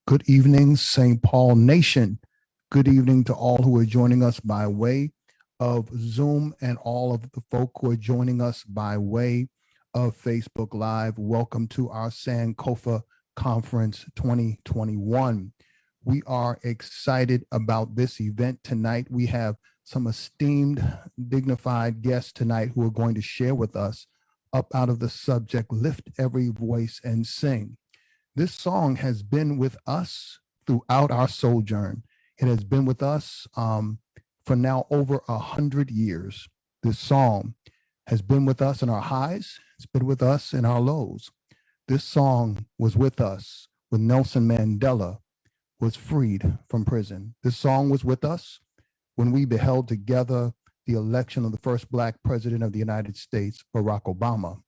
Good evening, St. Paul Nation. Good evening to all who are joining us by way of Zoom and all of the folk who are joining us by way of Facebook Live. Welcome to our Sankofa Conference 2021. We are excited about this event tonight. We have some esteemed, dignified guests tonight who are going to share with us up out of the subject, Lift Every Voice and Sing. This song has been with us throughout our sojourn. It has been with us for now over 100 years. This song has been with us in our highs. It's been with us in our lows. This song was with us when Nelson Mandela was freed from prison. This song was with us when we beheld together the election of the first Black president of the United States, Barack Obama.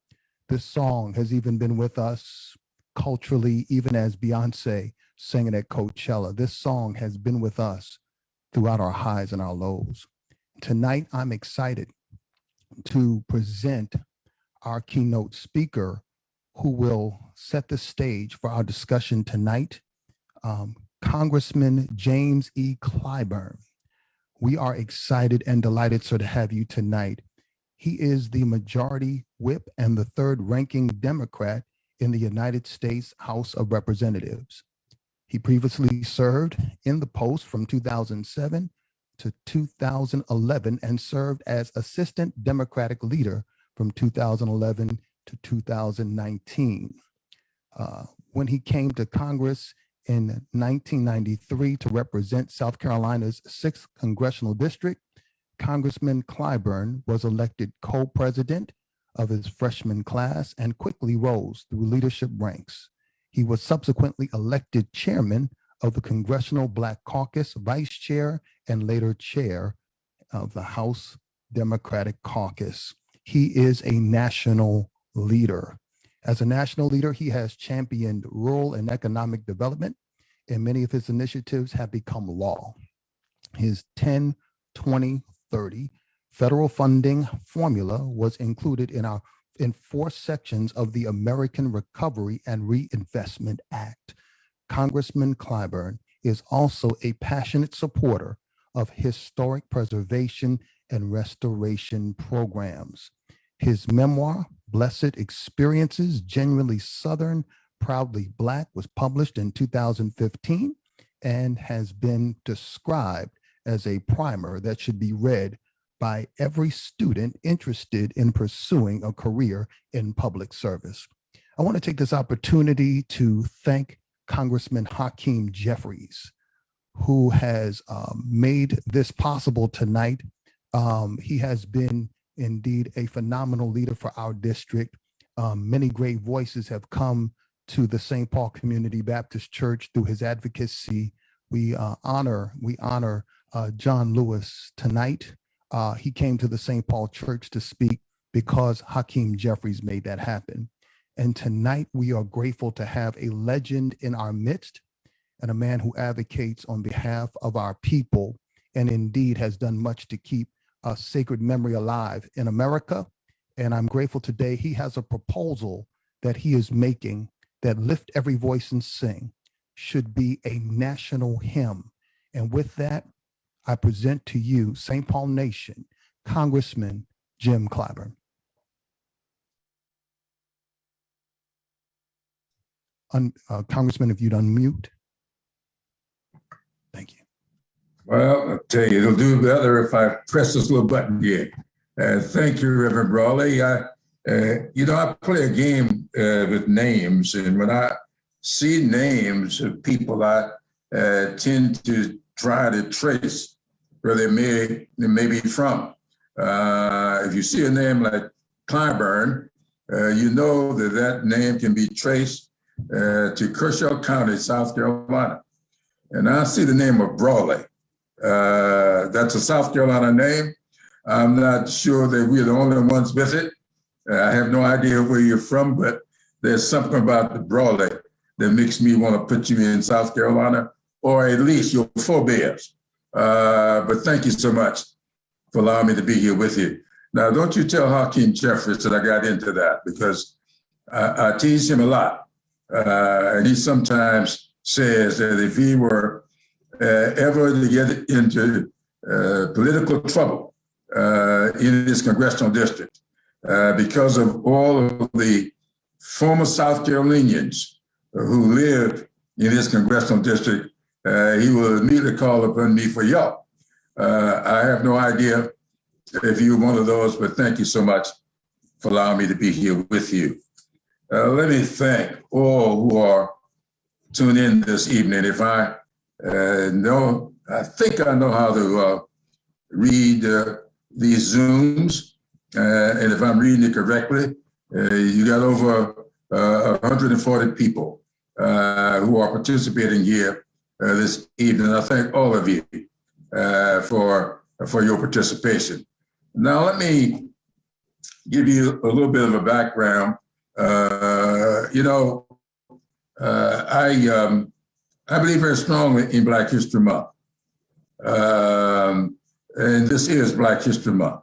This song has even been with us culturally, even as Beyonce sang it at Coachella. This song has been with us throughout our highs and our lows. Tonight, I'm excited to present our keynote speaker who will set the stage for our discussion tonight, Congressman James E. Clyburn. We are excited and delighted, sir, to have you tonight. He is the majority whip and the third ranking Democrat in the United States House of Representatives. He previously served in the post from 2007 to 2011 and served as Assistant Democratic Leader from 2011 to 2019. When he came to Congress in 1993 to represent South Carolina's 6th Congressional District, Congressman Clyburn was elected co-president of his freshman class and quickly rose through leadership ranks. He was subsequently elected chairman of the Congressional Black Caucus, vice chair, and later chair of the House Democratic Caucus. He is a national leader. As a national leader, he has championed rural and economic development, and many of his initiatives have become law. His 10-20-30 federal funding formula was included in 4 sections of the American Recovery and Reinvestment Act. Congressman Clyburn is also a passionate supporter of historic preservation and restoration programs. His memoir, Blessed Experiences, Genuinely Southern, Proudly Black, was published in 2015 and has been described as a primer that should be read by every student interested in pursuing a career in public service. I want to take this opportunity to thank Congressman Hakeem Jeffries, who has made this possible tonight. He has been indeed a phenomenal leader for our district. Many great voices have come to the St. Paul Community Baptist Church through his advocacy. We honor John Lewis tonight. He came to the St. Paul Church to speak because Hakeem Jeffries made that happen. And tonight we are grateful to have a legend in our midst and a man who advocates on behalf of our people and indeed has done much to keep a sacred memory alive in America. And I'm grateful today he has a proposal that he is making that Lift Every Voice and Sing should be a national hymn. And with that, I present to you, St. Paul Nation, Congressman Jim Clyburn. Congressman, if you'd unmute. Thank you. Well, I'll tell you, it'll do better if I press this little button here. Thank you, Reverend Brawley. I play a game with names, and when I see names of people, I tend to try to trace where they may be from. If you see a name like Clyburn, you know that name can be traced to Kershaw County, South Carolina. And I see the name of Brawley. That's a South Carolina name. I'm not sure that we're the only ones with it. I have no idea where you're from, but there's something about the Brawley that makes me want to put you in South Carolina, or at least your forebears. But thank you so much for allowing me to be here with you. Now, don't you tell Hakeem Jeffries that I got into that, because I tease him a lot. And he sometimes says that if he were ever to get into political trouble in his congressional district because of all of the former South Carolinians who live in his congressional district, he will immediately call upon me for help. I have no idea if you're one of those, but thank you so much for allowing me to be here with you. Let me thank all who are tuned in this evening. If I think I know how to read these Zooms, and if I'm reading it correctly, you got over 140 people who are participating here this evening. I thank all of you for your participation. Now, let me give you a little bit of a background. I believe very strongly in Black History Month. And this is Black History Month.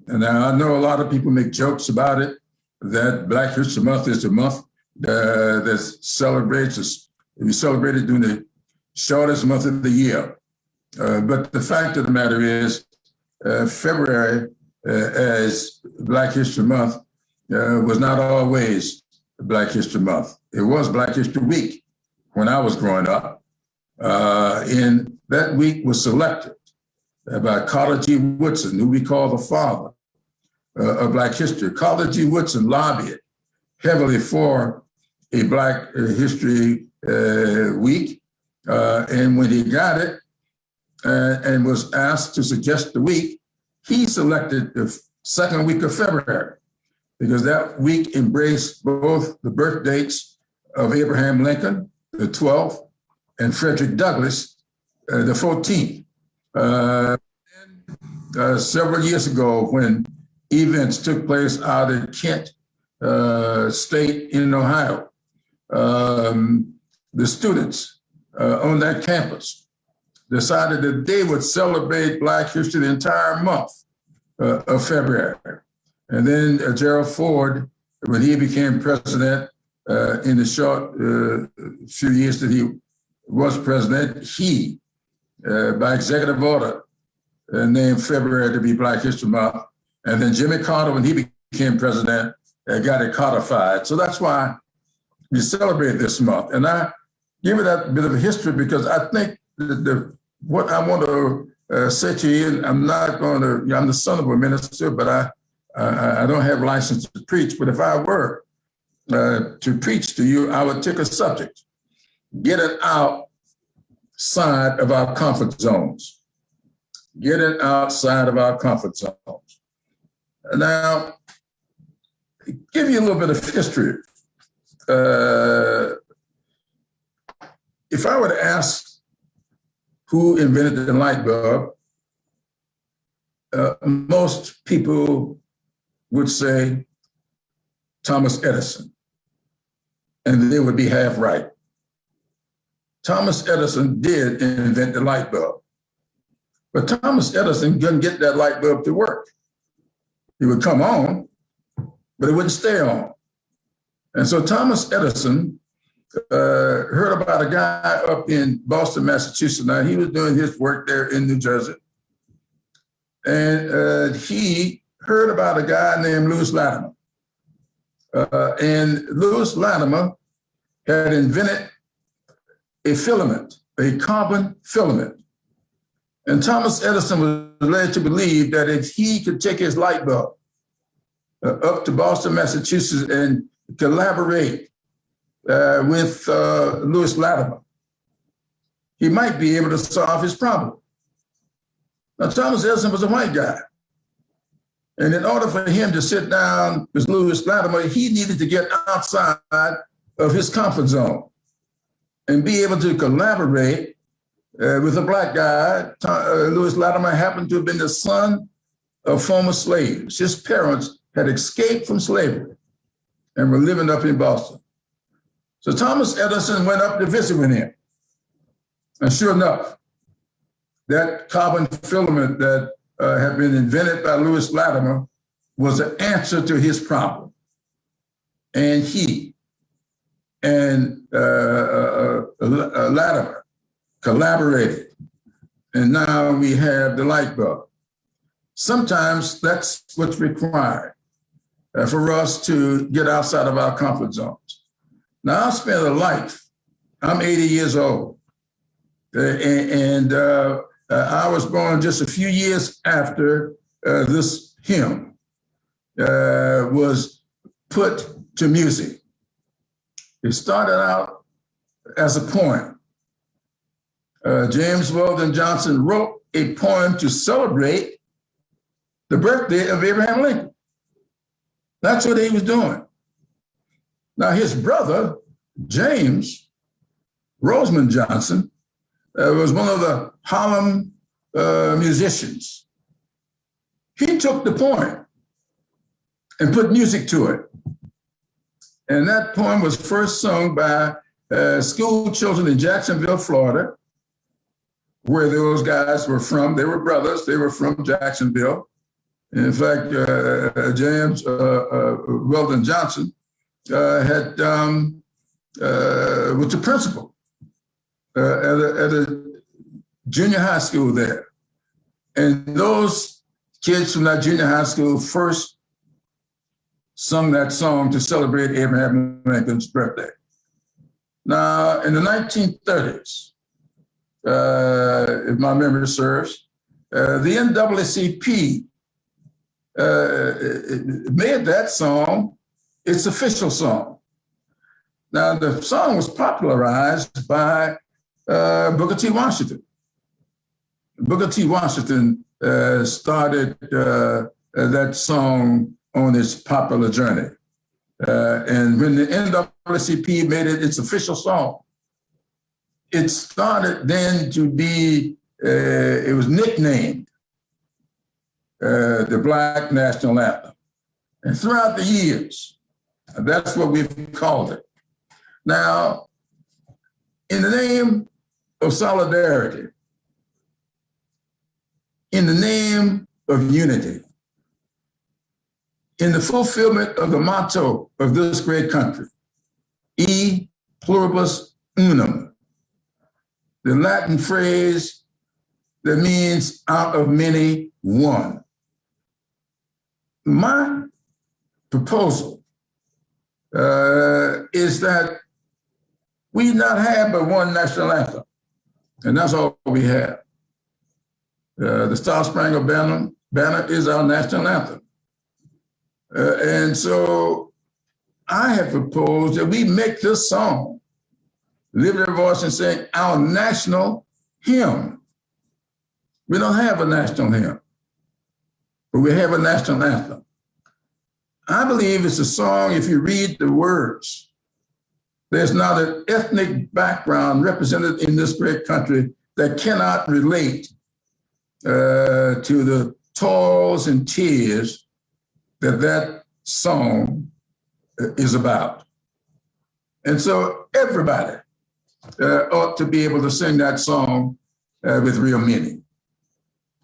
And now I know a lot of people make jokes about it, that Black History Month is the month that we celebrate it during the shortest month of the year. But the fact of the matter is, February as Black History Month was not always Black History Month. It was Black History Week when I was growing up. And that week was selected by Carter G. Woodson, who we call the father of Black history. Carter G. Woodson lobbied heavily for a Black History Week. And when he got it and was asked to suggest the week, he selected the second week of February, because that week embraced both the birth dates of Abraham Lincoln, the 12th, and Frederick Douglass, the 14th. Several years ago, when events took place out in Kent State in Ohio, the students on that campus decided that they would celebrate Black history the entire month of February. And then Gerald Ford, when he became president in the short few years that he was president, he, by executive order, named February to be Black History Month. And then Jimmy Carter, when he became president, got it codified. So that's why we celebrate this month. And I give it that bit of history because I think what I want to say to you, and I'm the son of a minister, but I don't have license to preach. But if I were to preach to you, I would take a subject, get it outside of our comfort zones. Get it outside of our comfort zones. Now, give you a little bit of history. If I were to ask who invented the light bulb, most people would say Thomas Edison, and they would be half right. Thomas Edison did invent the light bulb, but Thomas Edison couldn't get that light bulb to work. It would come on, but it wouldn't stay on. And so Thomas Edison heard about a guy up in Boston, Massachusetts. Now, he was doing his work there in New Jersey. And he heard about a guy named Lewis Latimer. And Lewis Latimer had invented a filament, a carbon filament. And Thomas Edison was led to believe that if he could take his light bulb up to Boston, Massachusetts, and collaborate with Lewis Latimer, he might be able to solve his problem. Now, Thomas Edison was a white guy. And in order for him to sit down with Lewis Latimer, he needed to get outside of his comfort zone and be able to collaborate with a black guy. Lewis Latimer happened to have been the son of former slaves. His parents had escaped from slavery and were living up in Boston. So Thomas Edison went up to visit with him. And sure enough, that carbon filament that had been invented by Lewis Latimer was an answer to his problem. And he and Latimer collaborated, and now we have the light bulb. Sometimes that's what's required for us to get outside of our comfort zones. Now, I spent a life. I'm 80 years old, and I was born just a few years after this hymn was put to music. It started out as a poem. James Weldon Johnson wrote a poem to celebrate the birthday of Abraham Lincoln. That's what he was doing. Now, his brother, James Rosamond Johnson, was one of the Harlem musicians. He took the poem and put music to it. And that poem was first sung by school children in Jacksonville, Florida, where those guys were from. They were brothers. They were from Jacksonville. In fact, James Weldon Johnson was the principal at a junior high school there. And those kids from that junior high school first sung that song to celebrate Abraham Lincoln's birthday. Now, in the 1930s, if my memory serves, the NAACP made that song its official song. Now, the song was popularized by Booker T. Washington. Booker T. Washington started that song on its popular journey. And when the NAACP made it its official song, it started then to be, it was nicknamed the Black National Anthem. And throughout the years, that's what we've called it. Now, in the name of solidarity, in the name of unity, in the fulfillment of the motto of this great country, E pluribus unum, the Latin phrase that means out of many, one. My proposal is that we not have but one national anthem, and that's all we have. The Star Spangled Banner is our national anthem. And so I have proposed that we make this song, lift our voice and sing our national hymn. We don't have a national hymn, but we have a national anthem. I believe it's a song, if you read the words, there's not an ethnic background represented in this great country that cannot relate to the toils and tears that song is about. And so everybody ought to be able to sing that song with real meaning.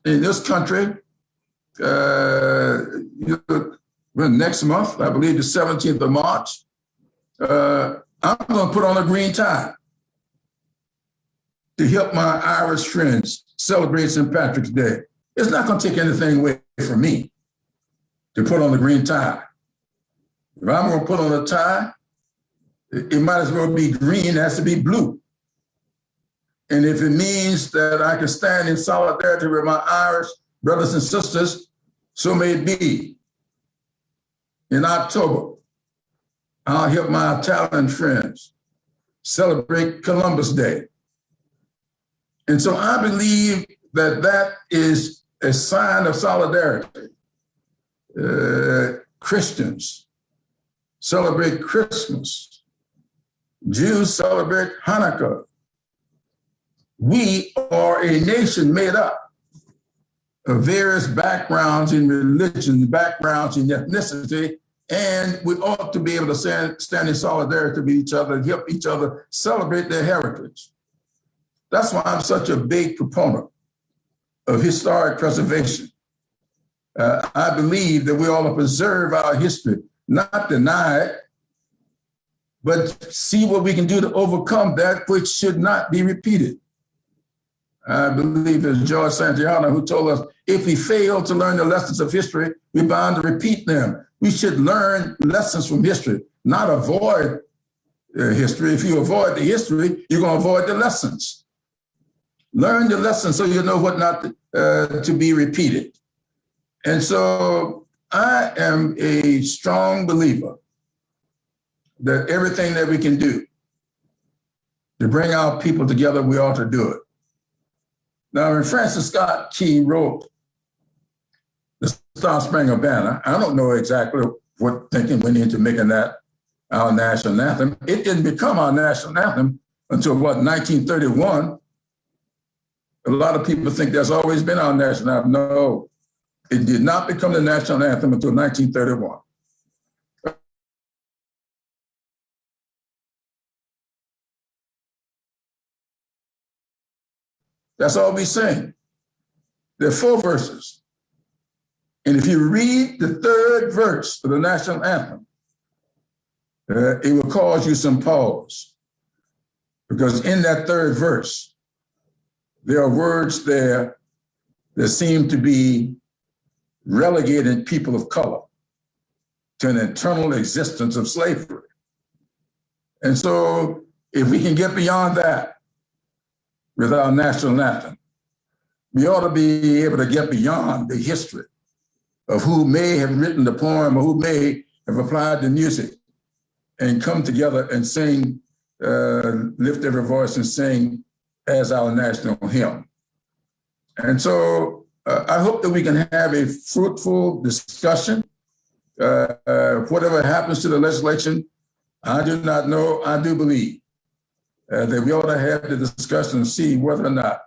In this country, next month, I believe the 17th of March, I'm going to put on a green tie to help my Irish friends celebrate St. Patrick's Day. It's not going to take anything away from me to put on the green tie. If I'm going to put on a tie, it might as well be green, it has to be blue. And if it means that I can stand in solidarity with my Irish brothers and sisters, so may it be. In October, I'll help my Italian friends celebrate Columbus Day. And so I believe that is a sign of solidarity. Christians celebrate Christmas. Jews celebrate Hanukkah. We are a nation made up of various backgrounds in religion, backgrounds in ethnicity, and we ought to be able to stand in solidarity with each other and help each other celebrate their heritage. That's why I'm such a big proponent of historic preservation. I believe that we ought to preserve our history, not deny it. but see what we can do to overcome that which should not be repeated. I believe it's George Santayana who told us, if we fail to learn the lessons of history, we're bound to repeat them. We should learn lessons from history, not avoid history. If you avoid the history, you're going to avoid the lessons. Learn the lessons so you know what not to be repeated. And so I am a strong believer that everything that we can do to bring our people together, we ought to do it. Now, when Francis Scott Key wrote the Star Spangled Banner, I don't know exactly what thinking went into making that our national anthem. It didn't become our national anthem until, 1931? A lot of people think that's always been our national anthem. No, it did not become the national anthem until 1931. That's all we sing. There are 4 verses. And if you read the 3rd verse of the national anthem, it will cause you some pause. Because in that 3rd verse, there are words there that seem to be relegating people of color to an eternal existence of slavery. And so if we can get beyond that with our national anthem, we ought to be able to get beyond the history of who may have written the poem or who may have applied the music and come together and sing, lift every voice and sing as our national hymn. And so I hope that we can have a fruitful discussion. Whatever happens to the legislation, I do not know. I do believe that we ought to have the discussion and see whether or not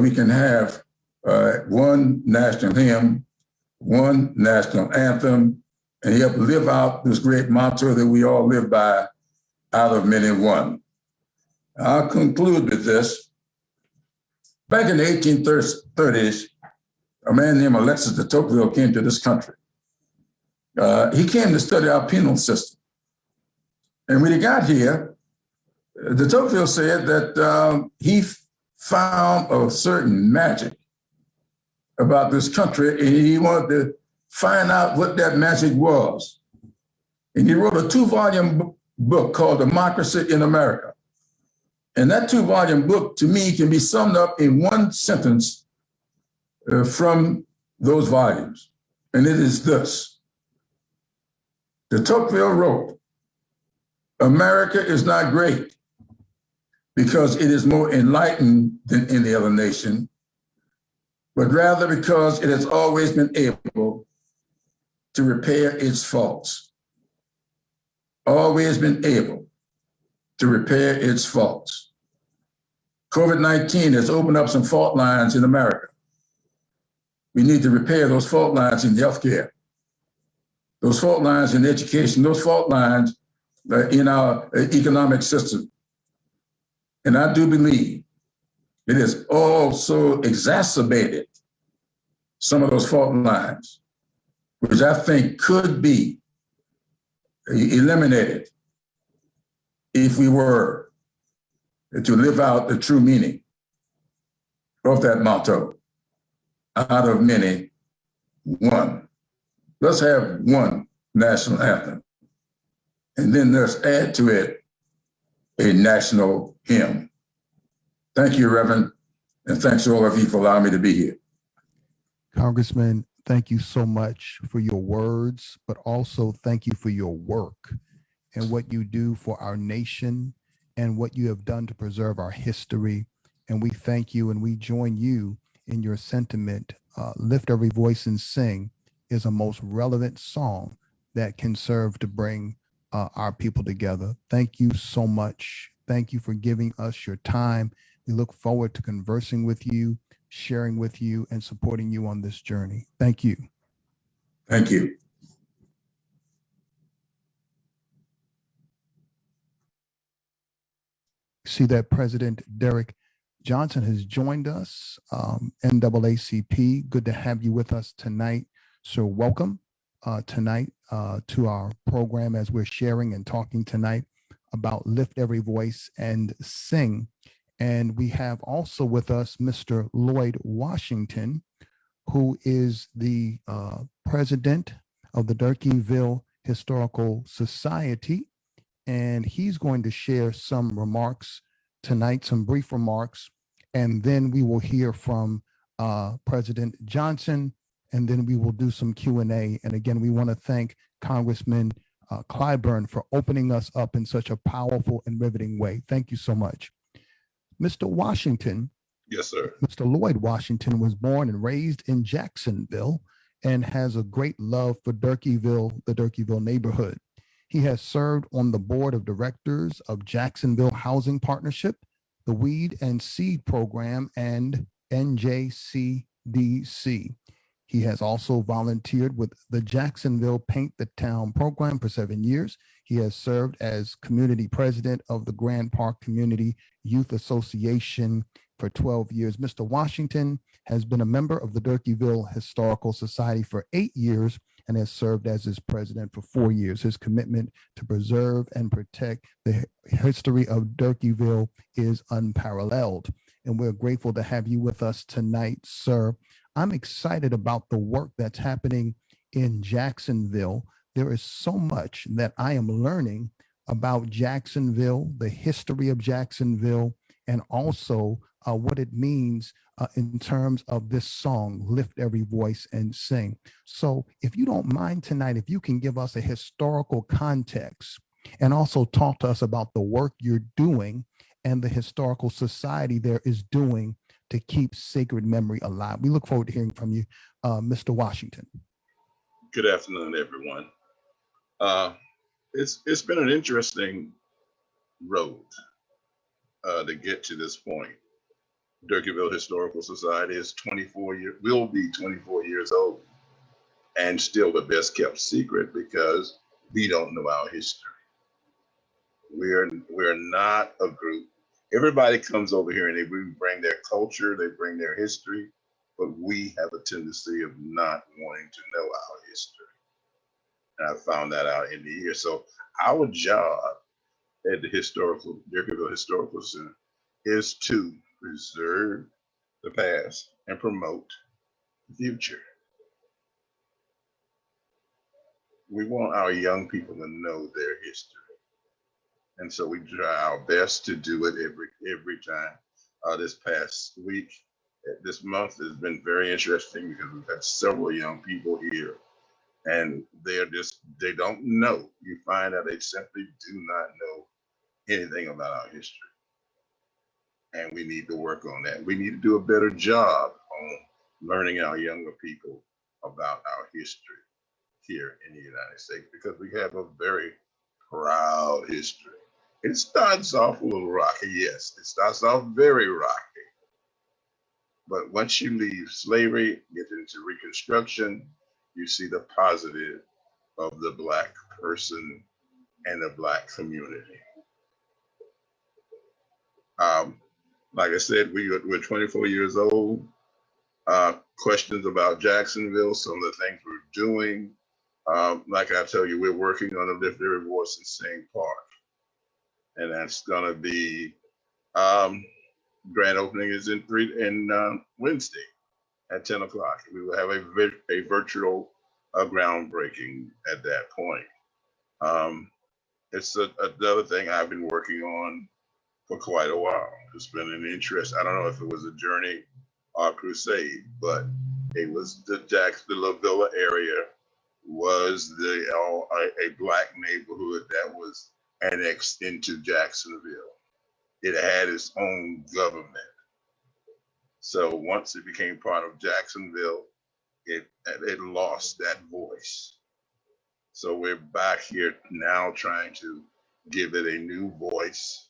we can have one national hymn, one national anthem, and help live out this great motto that we all live by, out of many one. I'll conclude with this. Back in the 1830s, a man named Alexis de Tocqueville came to this country. He came to study our penal system. And when he got here, de Tocqueville said that he found a certain magic about this country, and he wanted to find out what that magic was. And he wrote a 2-volume book called Democracy in America. And that 2-volume book, to me, can be summed up in one sentence from those volumes. And it is this. De Tocqueville wrote, America is not great because it is more enlightened than any other nation, but rather because it has always been able to repair its faults. Always been able to repair its faults. COVID-19 has opened up some fault lines in America. We need to repair those fault lines in healthcare, those fault lines in education, those fault lines in our economic system. And I do believe it has also exacerbated some of those fault lines, which I think could be eliminated if we were to live out the true meaning of that motto, out of many, one. Let's have one national anthem, and then let's add to it a national hymn. Thank you, Reverend, and thanks to all of you for allowing me to be here. Congressman, thank you so much for your words, but also thank you for your work and what you do for our nation and what you have done to preserve our history. And we thank you and we join you in your sentiment. Lift Every Voice and Sing is a most relevant song that can serve to bring our people together. Thank you so much. Thank you for giving us your time. We look forward to conversing with you, sharing with you, and supporting you on this journey. Thank you. Thank you. See that President Derrick Johnson has joined us, NAACP. Good to have you with us tonight. So welcome. tonight to our program as we're sharing and talking tonight about Lift Every Voice and Sing. And we have also with us Mr. Lloyd Washington, who is the president of the Durkeeville Historical Society. And he's going to share some remarks tonight, some brief remarks, and then we will hear from President Johnson, and then we will do some Q&A. And again, we want to thank Congressman Clyburn for opening us up in such a powerful and riveting way. Thank you so much. Mr. Washington. Yes, sir. Mr. Lloyd Washington was born and raised in Jacksonville and has a great love for Durkeeville, the Durkeeville neighborhood. He has served on the board of directors of Jacksonville Housing Partnership, the Weed and Seed Program, and NJCDC. He has also volunteered with the Jacksonville Paint the Town program for 7 years. He has served as community president of the Grand Park Community Youth Association for 12 years. Mr. Washington has been a member of the Durkeeville Historical Society for 8 years and has served as its president for 4 years. His commitment to preserve and protect the history of Durkeeville is unparalleled. And we're grateful to have you with us tonight, sir. I'm excited about the work that's happening in Jacksonville. There is so much that I am learning about Jacksonville, the history of Jacksonville, and also what it means in terms of this song, Lift Every Voice and Sing. So if you don't mind tonight, if you can give us a historical context and also talk to us about the work you're doing and the historical society there is doing to keep sacred memory alive. We look forward to hearing from you, Mr. Washington. Good afternoon, everyone. It's been an interesting road to get to this point. Durkeeville Historical Society is will be 24 years old, and still the best kept secret because we don't know our history. We're not a group. Everybody comes over here and they bring their culture, they bring their history, but we have a tendency of not wanting to know our history. And I found that out in the year. So our job at the Durkeeville Historical Center is to preserve the past and promote the future. We want our young people to know their history. And so we try our best to do it every time. This past week, this month has been very interesting because we've had several young people here, and they don't know. You find that they simply do not know anything about our history. And we need to work on that. We need to do a better job on learning our younger people about our history here in the United States, because we have a very proud history. It starts off a little rocky, yes. It starts off very rocky. But once you leave slavery, get into Reconstruction, you see the positive of the Black person and the Black community. Like I said, we're 24 years old. Questions about Jacksonville, some of the things we're doing. Like I tell you, we're working on a Lift Every Voice and Sing Park. And that's gonna be, grand opening is in Wednesday at 10 o'clock. We will have a virtual groundbreaking at that point. It's another thing I've been working on for quite a while. It's been an interest. I don't know if it was a journey or a crusade, but it was the La Villa area was a Black neighborhood that was annexed into Jacksonville. It had its own government. So once it became part of Jacksonville, it lost that voice. So we're back here now trying to give it a new voice.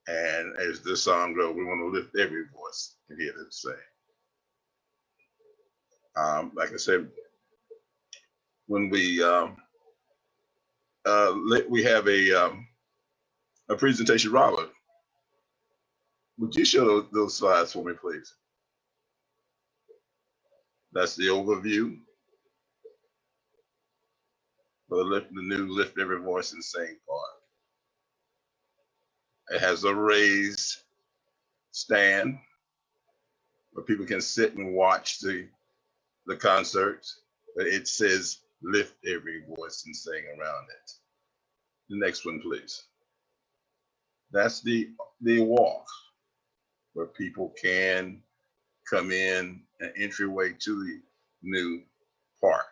And as the song goes, we want to lift every voice to hear them say. Like I said, when we have a presentation. Robert, would you show those slides for me, please? That's the overview. for the new Lift Every Voice and Sing Park. It has a raised stand where people can sit and watch the concerts, but it says Lift Every Voice and Sing around it. The next one, please. That's the walk where people can come in, an entryway to the new park.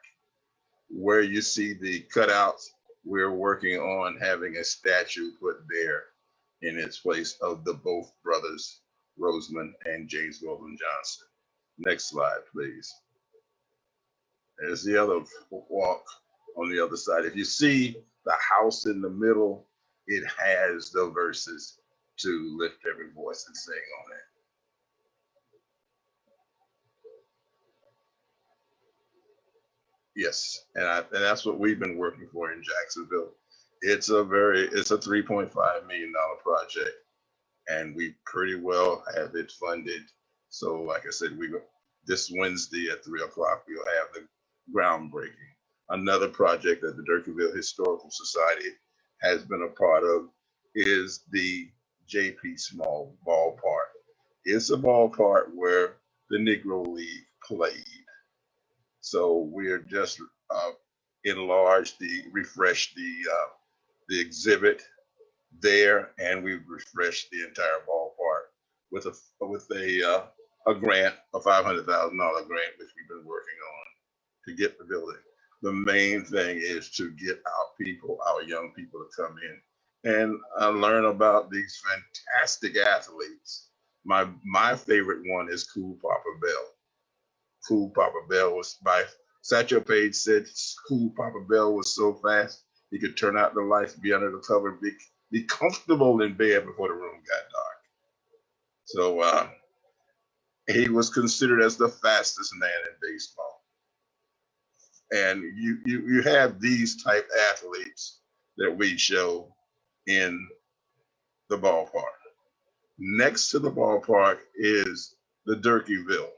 Where you see the cutouts, we're working on having a statue put there in its place of the both brothers, Roseman and James Weldon Johnson. Next slide, please. There's the other walk on the other side. If you see the house in the middle, it has the verses to Lift Every Voice and Sing on it. Yes, and that's what we've been working for in Jacksonville. It's a $3.5 million project, and we pretty well have it funded. So, like I said, this Wednesday at 3 o'clock we'll have the groundbreaking. Another project that the Durkeeville Historical Society has been a part of is the Jp Small Ballpark. It's a ballpark where the Negro League played. So we're just refreshed the exhibit there, and we've refreshed the entire ballpark with a grant, a $500,000 grant, which we've been working on to get the building. The main thing is to get our young people to come in and learn about these fantastic athletes. My favorite one is Cool Papa Bell. Cool Papa Bell was Satchel Paige said Cool Papa Bell was so fast he could turn out the lights, be under the cover, be comfortable in bed before the room got dark. So he was considered as the fastest man in baseball. And you have these type athletes that we show in the ballpark. Next to the ballpark is the Durkeeville.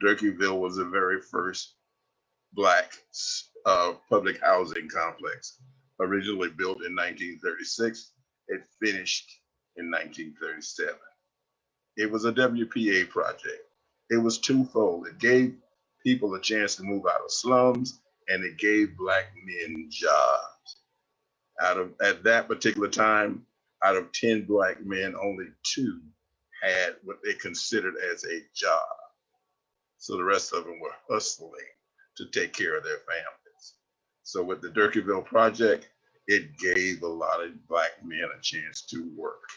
Durkeeville was the very first Black public housing complex, originally built in 1936. It finished in 1937. It was a WPA project. It was twofold. It gave people a chance to move out of slums, and it gave Black men jobs. At that particular time, out of 10 Black men, only 2 had what they considered as a job. So the rest of them were hustling to take care of their families. So with the Durkeeville project, it gave a lot of Black men a chance to work.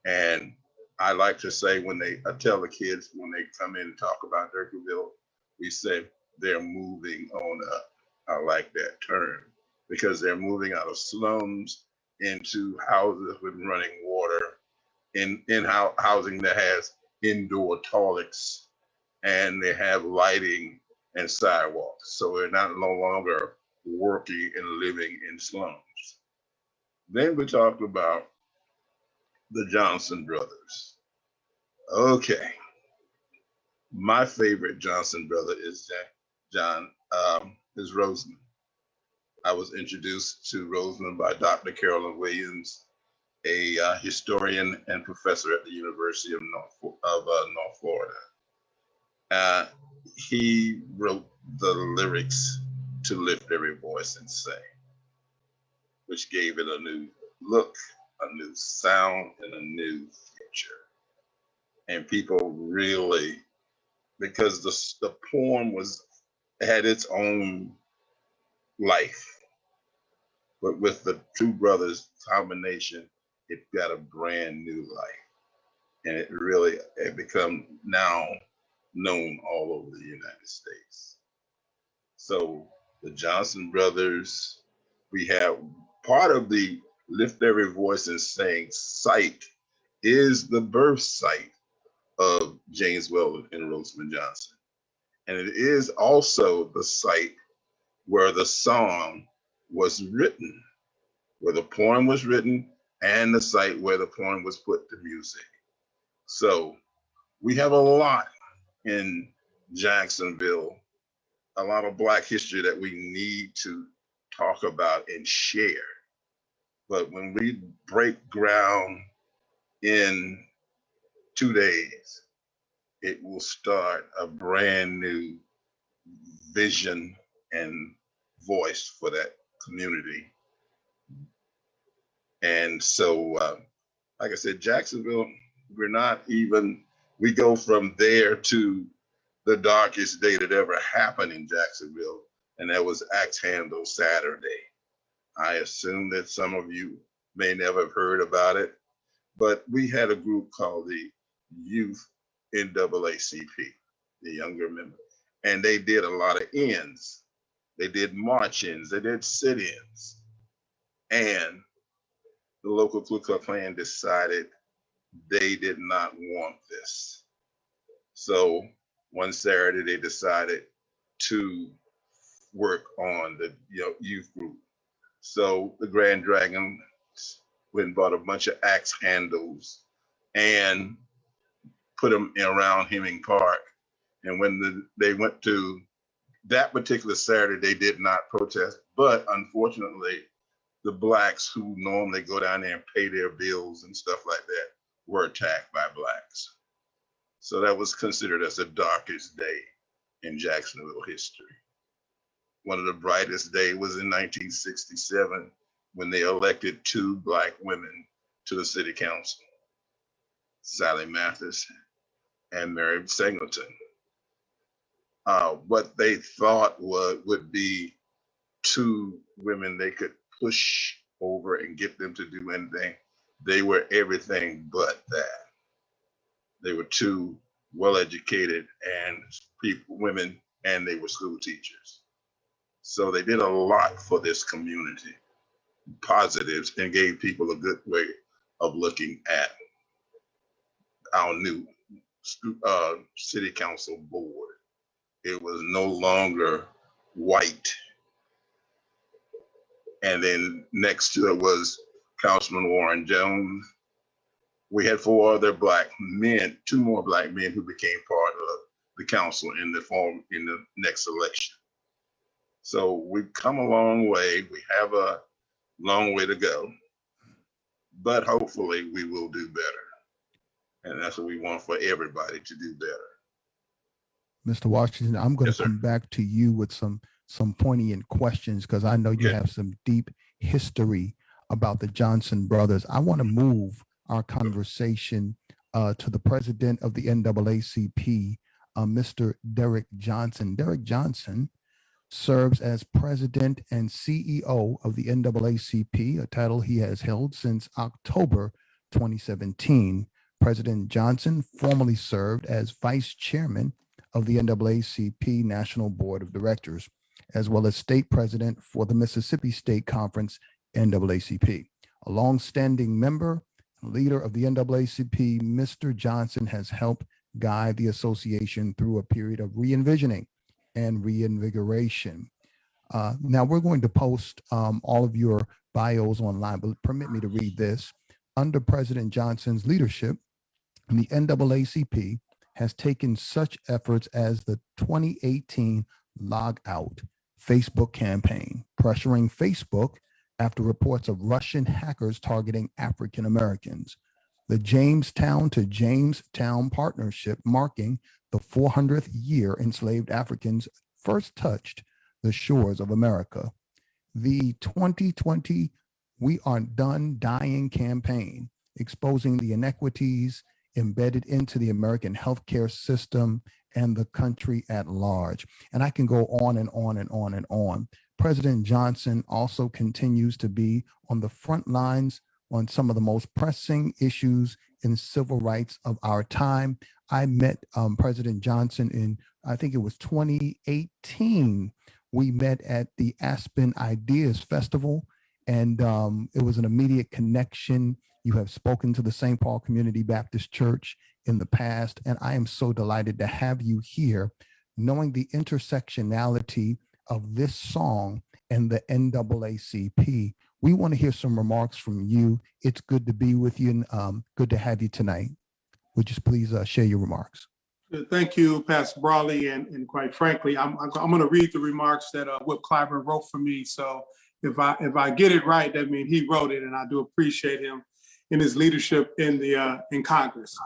And I like to say I tell the kids when they come in and talk about Durkeeville, we say they're moving on up. I like that term because they're moving out of slums into houses with running water, in housing that has indoor toilets, and they have lighting and sidewalks. So they're no longer working and living in slums. Then we talked about the Johnson brothers. Okay. My favorite Johnson brother is Roseman. I was introduced to Roseman by Dr. Carolyn Williams, a historian and professor at the University of North Florida. He wrote the lyrics to Lift Every Voice and Sing, which gave it a new look, a new sound, and a new future. And people really, because the poem had its own life, but with the two brothers combination, it got a brand new life. And it become now known all over the United States. So the Johnson brothers, we have part of the Lift Every Voice and Sing site is the birth site of James Weldon and Roseman Johnson. And it is also the site where the song was written, where the poem was written, and the site where the poem was put to music. So we have a lot in Jacksonville, a lot of Black history that we need to talk about and share. But when we break ground in 2 days, it will start a brand new vision and voice for that community. And so, like I said, Jacksonville, we go from there to the darkest day that ever happened in Jacksonville, and that was Axe Handle Saturday. I assume that some of you may never have heard about it, but we had a group called the Youth NAACP, the younger members, and they did a lot of ends. They did march-ins, they did sit-ins, and the local Ku Klux Klan decided they did not want this. So one Saturday they decided to work on the youth group. So the Grand Dragon went and bought a bunch of axe handles and put them around Hemming Park. And when they went to that particular Saturday, they did not protest. But unfortunately, the Blacks who normally go down there and pay their bills and stuff like that were attacked by Blacks. So that was considered as the darkest day in Jacksonville history. One of the brightest days was in 1967 when they elected 2 Black women to the city council, Sally Mathis and Mary Singleton. What they thought would be 2 women they could push over and get them to do anything. They were everything but that. They were 2 well-educated and women, and they were school teachers. So they did a lot for this community, positives, and gave people a good way of looking at our new city council board. It was no longer white. And then next to it was Councilman Warren Jones. We had 4 other Black men, 2 more Black men who became part of the council in the next election. So we've come a long way. We have a long way to go, but hopefully we will do better. And that's what we want for everybody, to do better. Mr. Washington, I'm going Yes, to come back to you with some poignant questions because I know you have some deep history about the Johnson brothers. I want to move our conversation to the president of the NAACP, Mr. Derrick Johnson. Derrick Johnson serves as president and CEO of the NAACP, a title he has held since October 2017. President Johnson formerly served as vice chairman of the NAACP National Board of Directors, as well as state president for the Mississippi State Conference, NAACP. A longstanding member and leader of the NAACP, Mr. Johnson has helped guide the association through a period of re-envisioning and reinvigoration. Now we're going to post all of your bios online, but permit me to read this. Under President Johnson's leadership, the NAACP has taken such efforts as the 2018 Log Out Facebook campaign, pressuring Facebook after reports of Russian hackers targeting African Americans, the Jamestown to Jamestown partnership marking the 400th year enslaved Africans first touched the shores of America, the 2020 We Are Done Dying campaign, exposing the inequities embedded into the American healthcare system and the country at large. And I can go on and on and on and on. President Johnson also continues to be on the front lines on some of the most pressing issues in civil rights of our time. I met President Johnson in, I think it was 2018. We met at the Aspen Ideas Festival, and it was an immediate connection. You have spoken to the St. Paul Community Baptist Church in the past, and I am so delighted to have you here, knowing the intersectionality of this song and the NAACP. We want to hear some remarks from you. It's good to be with you and good to have you tonight. Would you please share your remarks? Thank you, Pastor Brawley. And quite frankly, I'm going to read the remarks that Whip Clyburn wrote for me. So If I get it right, that means he wrote it, and I do appreciate him in his leadership in Congress.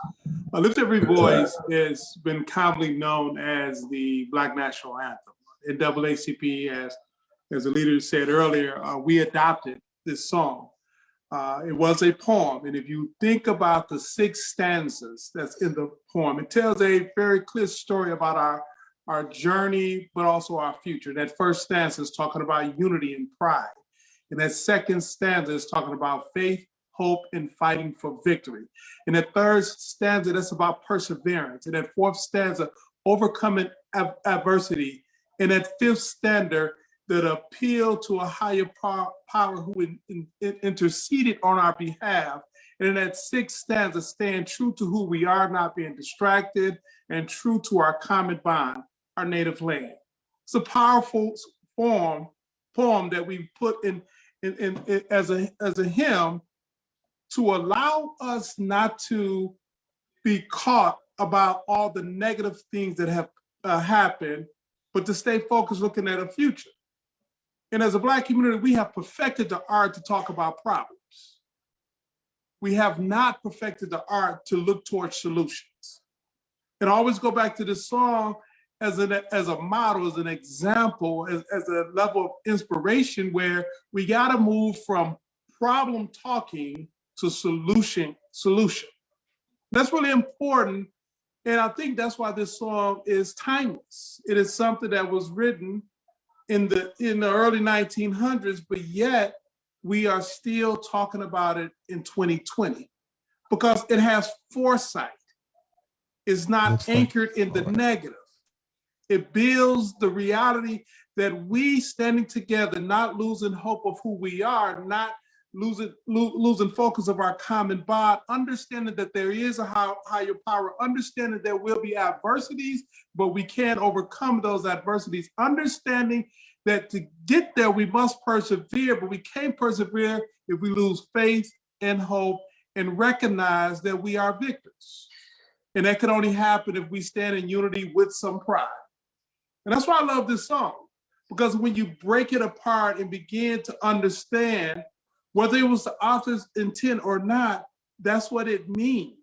Lift Every Voice has been commonly known as the Black National Anthem. NAACP, as the leader said earlier, we adopted this song. It was a poem, and if you think about the 6 stanzas that's in the poem, it tells a very clear story about our journey, but also our future. That first stanza is talking about unity and pride. And that second stanza is talking about faith, hope, and fighting for victory. And that third stanza, that's about perseverance. And that fourth stanza, overcoming adversity. And that fifth stanza, that appeal to a higher power who interceded on our behalf. And in that sixth stanza, staying true to who we are, not being distracted, and true to our common bond, our native land. It's a powerful poem that we put in as a hymn to allow us not to be caught about all the negative things that have happened, but to stay focused looking at a future. And as a Black community, we have perfected the art to talk about problems. We have not perfected the art to look towards solutions. And I always go back to this song as a model, as an example, as a level of inspiration where we gotta move from problem talking to solution. That's really important. And I think that's why this song is timeless. It is something that was written in the early 1900s, but yet we are still talking about it in 2020 because it has foresight. It's not anchored in the negative. It builds the reality that we standing together, not losing hope of who we are, not losing focus of our common bond, understanding that there is a higher power, understanding there will be adversities, but we can overcome those adversities, understanding that to get there, we must persevere, but we can't persevere if we lose faith and hope and recognize that we are victors. And that can only happen if we stand in unity with some pride. And that's why I love this song, because when you break it apart and begin to understand whether it was the author's intent or not, that's what it means.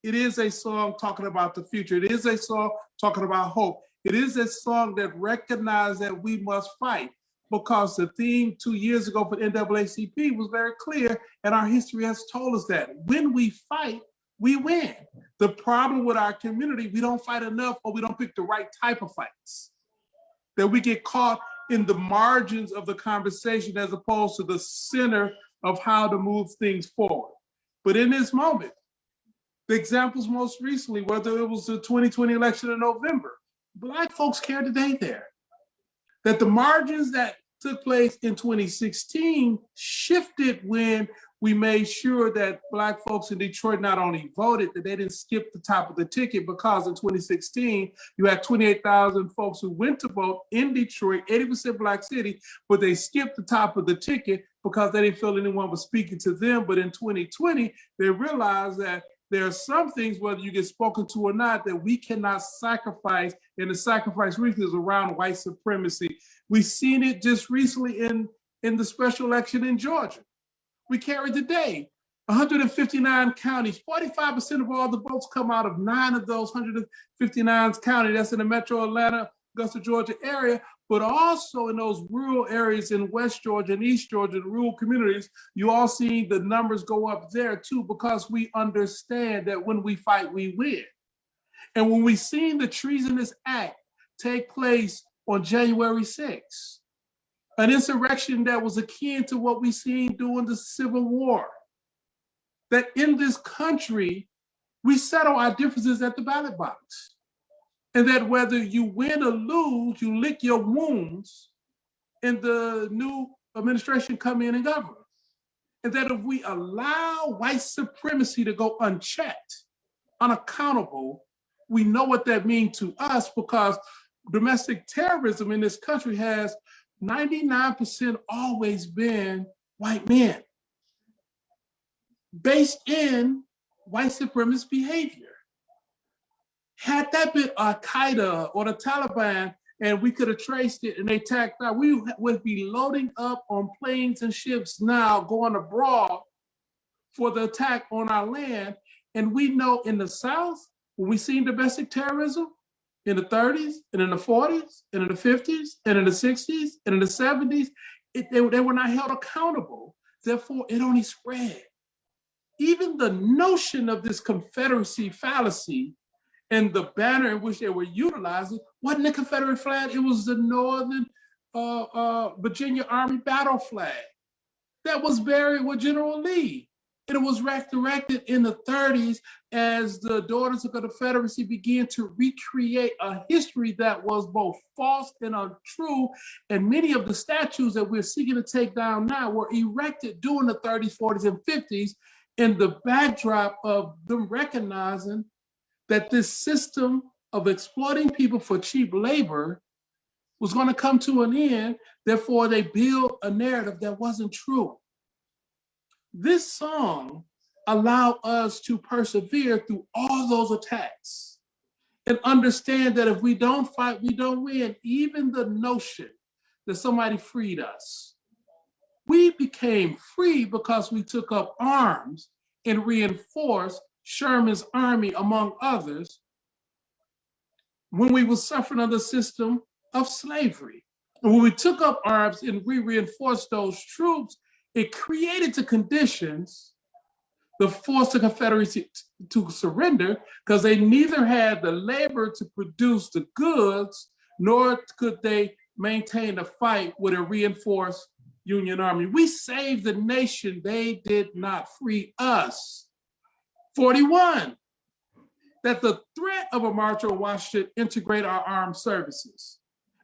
It is a song talking about the future. It is a song talking about hope. It is a song that recognizes that we must fight, because the theme 2 years ago for NAACP was very clear, and our history has told us that when we fight, we win. The problem with our community, we don't fight enough, or we don't pick the right type of fights. That we get caught in the margins of the conversation as opposed to the center of how to move things forward. But in this moment, the examples most recently, whether it was the 2020 election in November, Black folks cared today there. That the margins that took place in 2016 shifted when we made sure that Black folks in Detroit not only voted, that they didn't skip the top of the ticket, because in 2016, you had 28,000 folks who went to vote in Detroit, 80% Black city, but they skipped the top of the ticket because they didn't feel anyone was speaking to them. But in 2020, they realized that there are some things, whether you get spoken to or not, that we cannot sacrifice, and the sacrifice really is around white supremacy. We've seen it just recently in the special election in Georgia. We carry today 159 counties, 45% of all the votes come out of 9 of those 159 counties. That's in the metro Atlanta, Augusta, Georgia area, but also in those rural areas in West Georgia and East Georgia, the rural communities, you all see the numbers go up there too, because we understand that when we fight, we win. And when we seen the treasonous act take place on January 6th, an insurrection that was akin to what we seen during the Civil War, that in this country, we settle our differences at the ballot box. And that whether you win or lose, you lick your wounds and the new administration come in and govern. And that if we allow white supremacy to go unchecked, unaccountable, we know what that means to us, because domestic terrorism in this country has 99% always been white men, based in white supremacist behavior. Had that been Al-Qaeda or the Taliban, and we could have traced it and they tacked out, we would be loading up on planes and ships now going abroad for the attack on our land. And we know in the South, when we seen domestic terrorism in the 30s and in the 40s and in the 50s and in the 60s and in the 70s, they were not held accountable. Therefore, it only spread. Even the notion of this Confederacy fallacy and the banner in which they were utilizing wasn't the Confederate flag, it was the Northern Virginia Army battle flag that was buried with General Lee. And it was resurrected in the 30s as the Daughters of the Confederacy began to recreate a history that was both false and untrue. And many of the statues that we're seeking to take down now were erected during the 30s, 40s, and 50s in the backdrop of them recognizing that this system of exploiting people for cheap labor was going to come to an end. Therefore, they built a narrative that wasn't true. This song allowed us to persevere through all those attacks and understand that if we don't fight, we don't win. Even the notion that somebody freed us. We became free because we took up arms and reinforced Sherman's army, among others, when we were suffering under the system of slavery. And when we took up arms and we reinforced those troops, it created the conditions that forced the Confederacy to surrender, because they neither had the labor to produce the goods, nor could they maintain the fight with a reinforced Union Army. We saved the nation. They did not free us. 41, that the threat of a march on Washington integrate our armed services.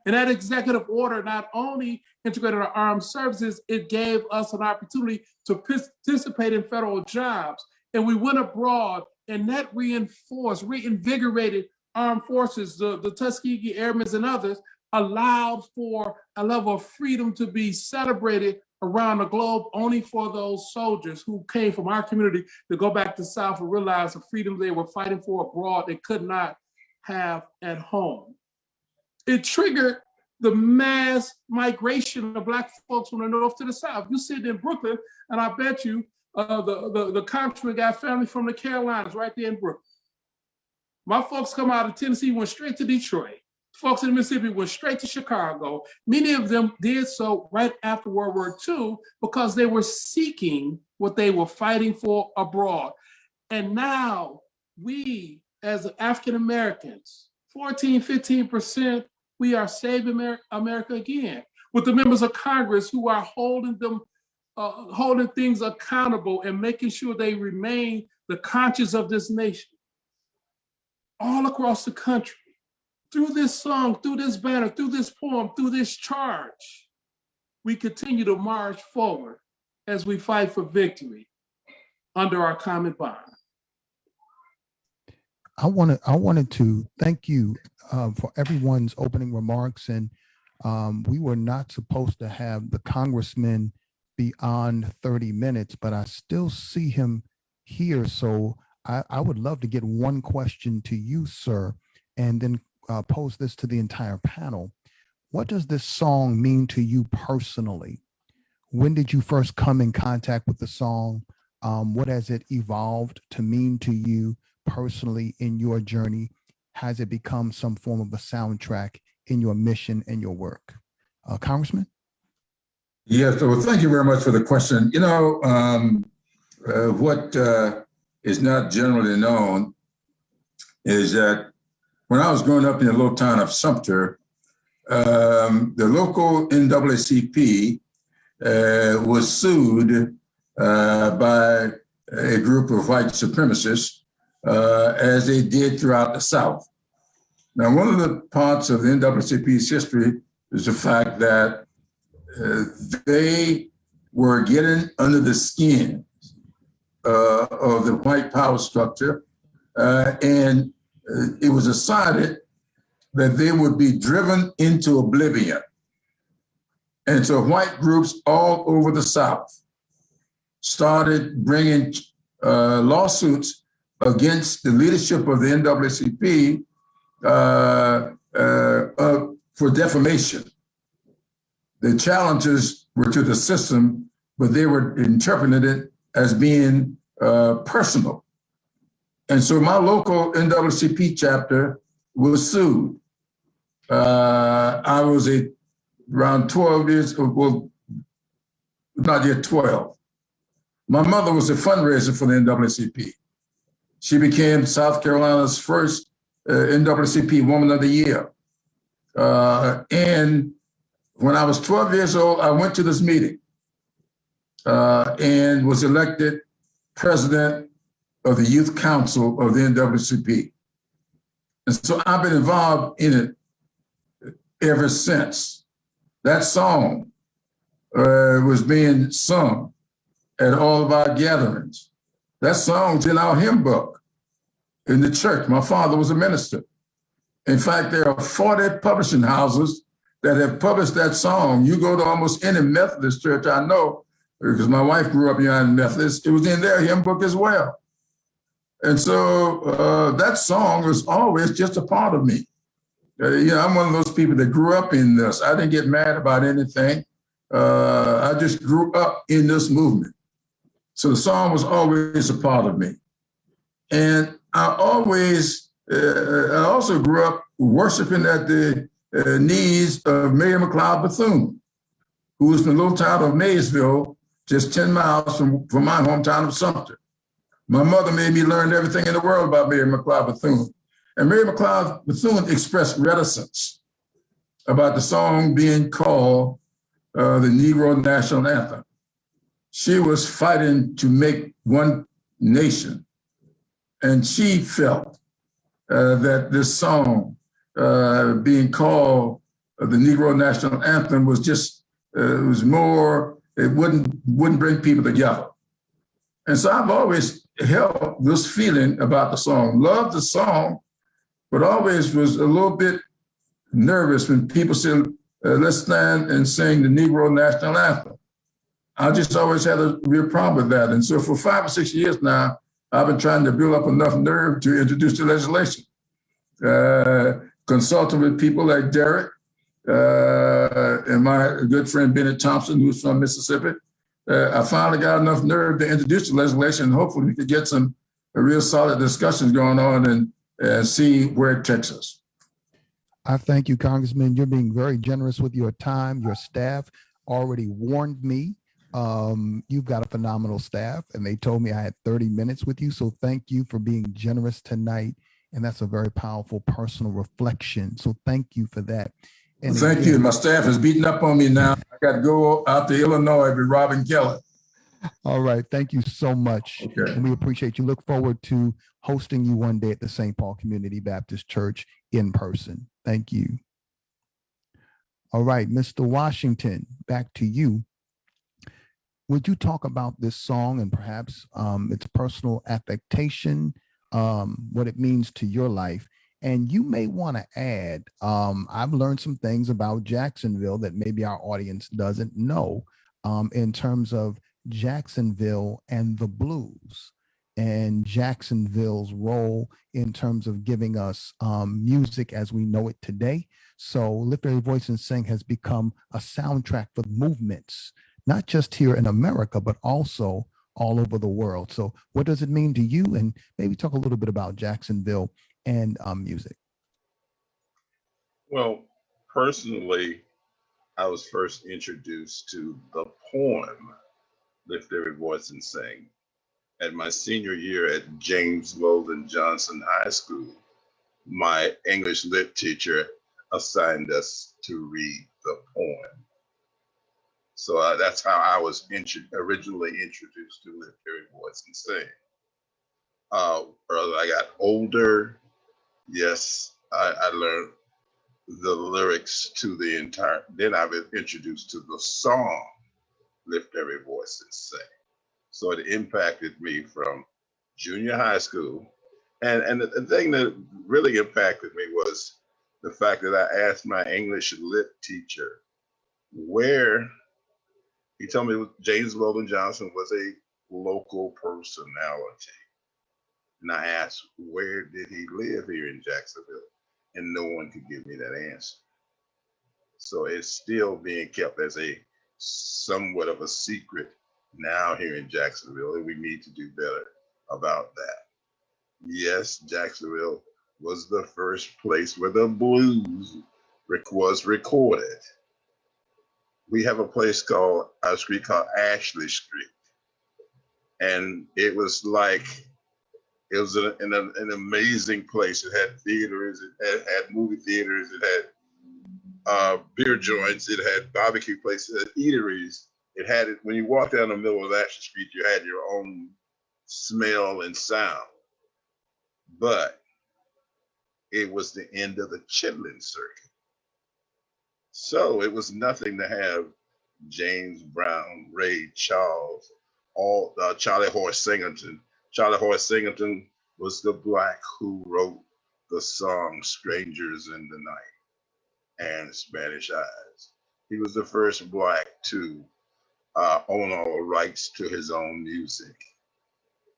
And that executive order not only integrated our armed services, it gave us an opportunity to participate in federal jobs. And we went abroad, and that reinvigorated armed forces, the Tuskegee Airmen and others, allowed for a level of freedom to be celebrated around the globe only for those soldiers who came from our community to go back to the South and realize the freedom they were fighting for abroad they could not have at home. It triggered the mass migration of Black folks from the North to the South. You sit in Brooklyn, and I bet you the Congressman got family from the Carolinas right there in Brooklyn. My folks come out of Tennessee, went straight to Detroit. Folks in Mississippi went straight to Chicago. Many of them did so right after World War II because they were seeking what they were fighting for abroad. And now we, as African Americans, 14, 15%, we are saving America again with the members of Congress who are holding things accountable and making sure they remain the conscience of this nation all across the country. Through this song, through this banner, through this poem, through this charge, we continue to march forward as we fight for victory under our common bond. I wanted to thank you for everyone's opening remarks, and we were not supposed to have the Congressman beyond 30 minutes, but I still see him here. So I would love to get one question to you, sir, and then pose this to the entire panel. What does this song mean to you personally? When did you first come in contact with the song? What has it evolved to mean to you personally in your journey? Has it become some form of a soundtrack in your mission and your work? Congressman? Yes, so thank you very much for the question. You know, what is not generally known is that when I was growing up in the little town of Sumter, the local NAACP was sued by a group of white supremacists, as they did throughout the South. Now, one of the parts of the NAACP's history is the fact that they were getting under the skin of the white power structure, and it was decided that they would be driven into oblivion. And so white groups all over the South started bringing lawsuits against the leadership of the NAACP for defamation. The challenges were to the system, but they were interpreting it as being personal. And so my local NAACP chapter was sued. I was around 12 years, well, not yet 12. My mother was a fundraiser for the NAACP. She became South Carolina's first NAACP Woman of the Year. And when I was 12 years old, I went to this meeting and was elected president of the Youth Council of the NAACP. And so I've been involved in it ever since. That song was being sung at all of our gatherings. That song's in our hymn book in the church. My father was a minister. In fact, there are 40 publishing houses that have published that song. You go to almost any Methodist church I know, because my wife grew up behind Methodist, it was in their hymn book as well. And so that song was always just a part of me. I'm one of those people that grew up in this. I didn't get mad about anything. I just grew up in this movement. So the song was always a part of me. And I also grew up worshiping at the knees of Mary McLeod Bethune, who was from the little town of Maysville, just 10 miles from my hometown of Sumter. My mother made me learn everything in the world about Mary McLeod Bethune. And Mary McLeod Bethune expressed reticence about the song being called the Negro National Anthem. She was fighting to make one nation. And she felt that this song being called the Negro National Anthem was just, it was more, it wouldn't bring people together. And so I've always held this feeling about the song, loved the song, but always was a little bit nervous when people said, let's stand and sing the Negro National Anthem. I just always had a real problem with that. And so for 5 or 6 years now, I've been trying to build up enough nerve to introduce the legislation. Consulting with people like Derrick and my good friend Bennett Thompson, who's from Mississippi. I finally got enough nerve to introduce the legislation, and hopefully we could get some real solid discussions going on and see where it takes us. I thank you, Congressman. You're being very generous with your time. Your staff already warned me. You've got a phenomenal staff, and they told me I had 30 minutes with you. So thank you for being generous tonight. And that's a very powerful personal reflection. So thank you for that. And thank you. My staff is beating up on me now. I got to go out to Illinois with Robin Keller. All right. Thank you so much. Okay. And we appreciate you. Look forward to hosting you one day at the St. Paul Community Baptist Church in person. Thank you. All right, Mr. Washington, back to you. Would you talk about this song and perhaps its personal affectation, what it means to your life? And you may want to add, I've learned some things about Jacksonville that maybe our audience doesn't know in terms of Jacksonville and the blues and Jacksonville's role in terms of giving us music as we know it today. So Lift Every Voice and Sing has become a soundtrack for movements, not just here in America, but also all over the world. So what does it mean to you? And maybe talk a little bit about Jacksonville and music. Well, personally, I was first introduced to the poem, Lift Every Voice and Sing, at my senior year at James Weldon Johnson High School. My English lit teacher assigned us to read the poem. So that's how I was originally introduced to Lift Every Voice and Sing. As I got older, yes, I learned the lyrics to the entire, then I was introduced to the song, Lift Every Voice and Sing. So it impacted me from junior high school. And the thing that really impacted me was the fact that I asked my English lit teacher where, he told me James Weldon Johnson was a local personality. And I asked, where did he live here in Jacksonville? And no one could give me that answer. So it's still being kept as a somewhat of a secret now here in Jacksonville, and we need to do better about that. Yes, Jacksonville was the first place where the blues was recorded. We have a street called Ashley Street. And it was an amazing place. It had theaters, it had movie theaters, it had beer joints, it had barbecue places, it had eateries. It had it when you walked down the middle of Ashley Street, you had your own smell and sound. But it was the end of the chitlin circuit. So it was nothing to have James Brown, Ray Charles, Charlie Horace Singleton. Charlie Horace Singleton was the Black who wrote the song Strangers in the Night and Spanish Eyes. He was the first Black to own all the rights to his own music.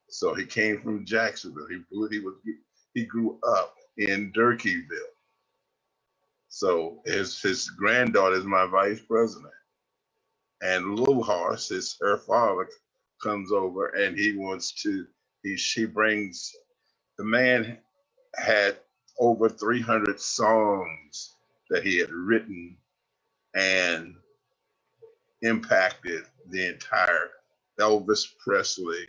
So he came from Jacksonville. He grew up in Durkeeville. So his granddaughter is my vice president. And Little Horse, her father, comes over and she brings, the man had over 300 songs that he had written and impacted the entire Elvis Presley,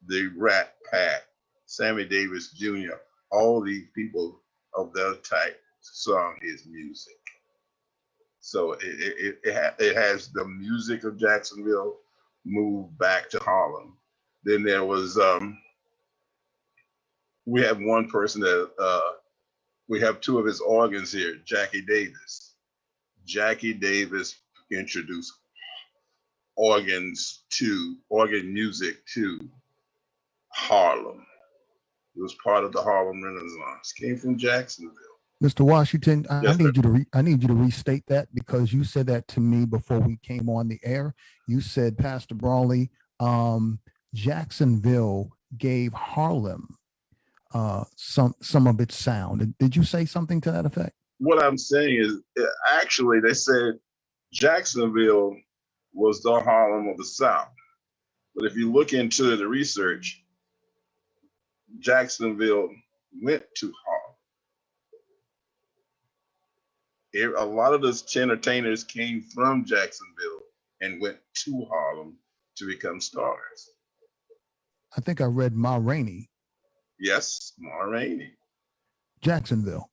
the Rat Pack, Sammy Davis Jr., all these people of that type sung his music. So it has the music of Jacksonville moved back to Harlem. Then there was, we have one person that, we have two of his organs here, Jackie Davis. Jackie Davis introduced organ music to Harlem. It was part of the Harlem Renaissance. Came from Jacksonville. Mr. Washington, Yes, I need you to restate that, because you said that to me before we came on the air. You said, Pastor Brawley, Jacksonville gave Harlem some of its sound. Did you say something to that effect? What I'm saying is, actually, they said Jacksonville was the Harlem of the South. But if you look into the research, Jacksonville went to Harlem. A lot of those entertainers came from Jacksonville and went to Harlem to become stars. I think I read Ma Rainey. Yes, Ma Rainey. Jacksonville.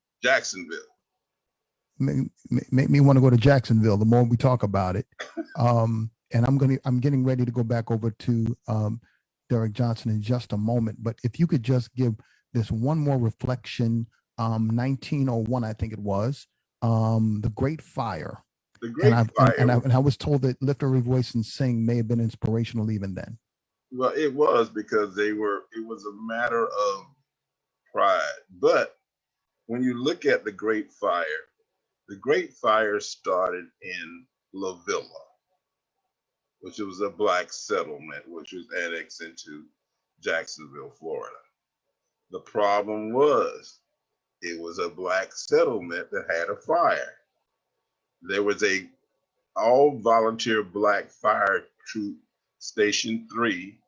Make me want to go to Jacksonville the more we talk about it. And I'm getting ready to go back over to Derrick Johnson in just a moment. But if you could just give this one more reflection, 1901, I think it was, the Great Fire. The Great Fire. And I was told that Lift Every Voice and Sing may have been inspirational even then. Well, it was, because it was a matter of pride. But when you look at the Great Fire started in La Villa, which was a Black settlement, which was annexed into Jacksonville, Florida. The problem was, it was a Black settlement that had a fire. There was a all-volunteer Black fire troop, Station 3.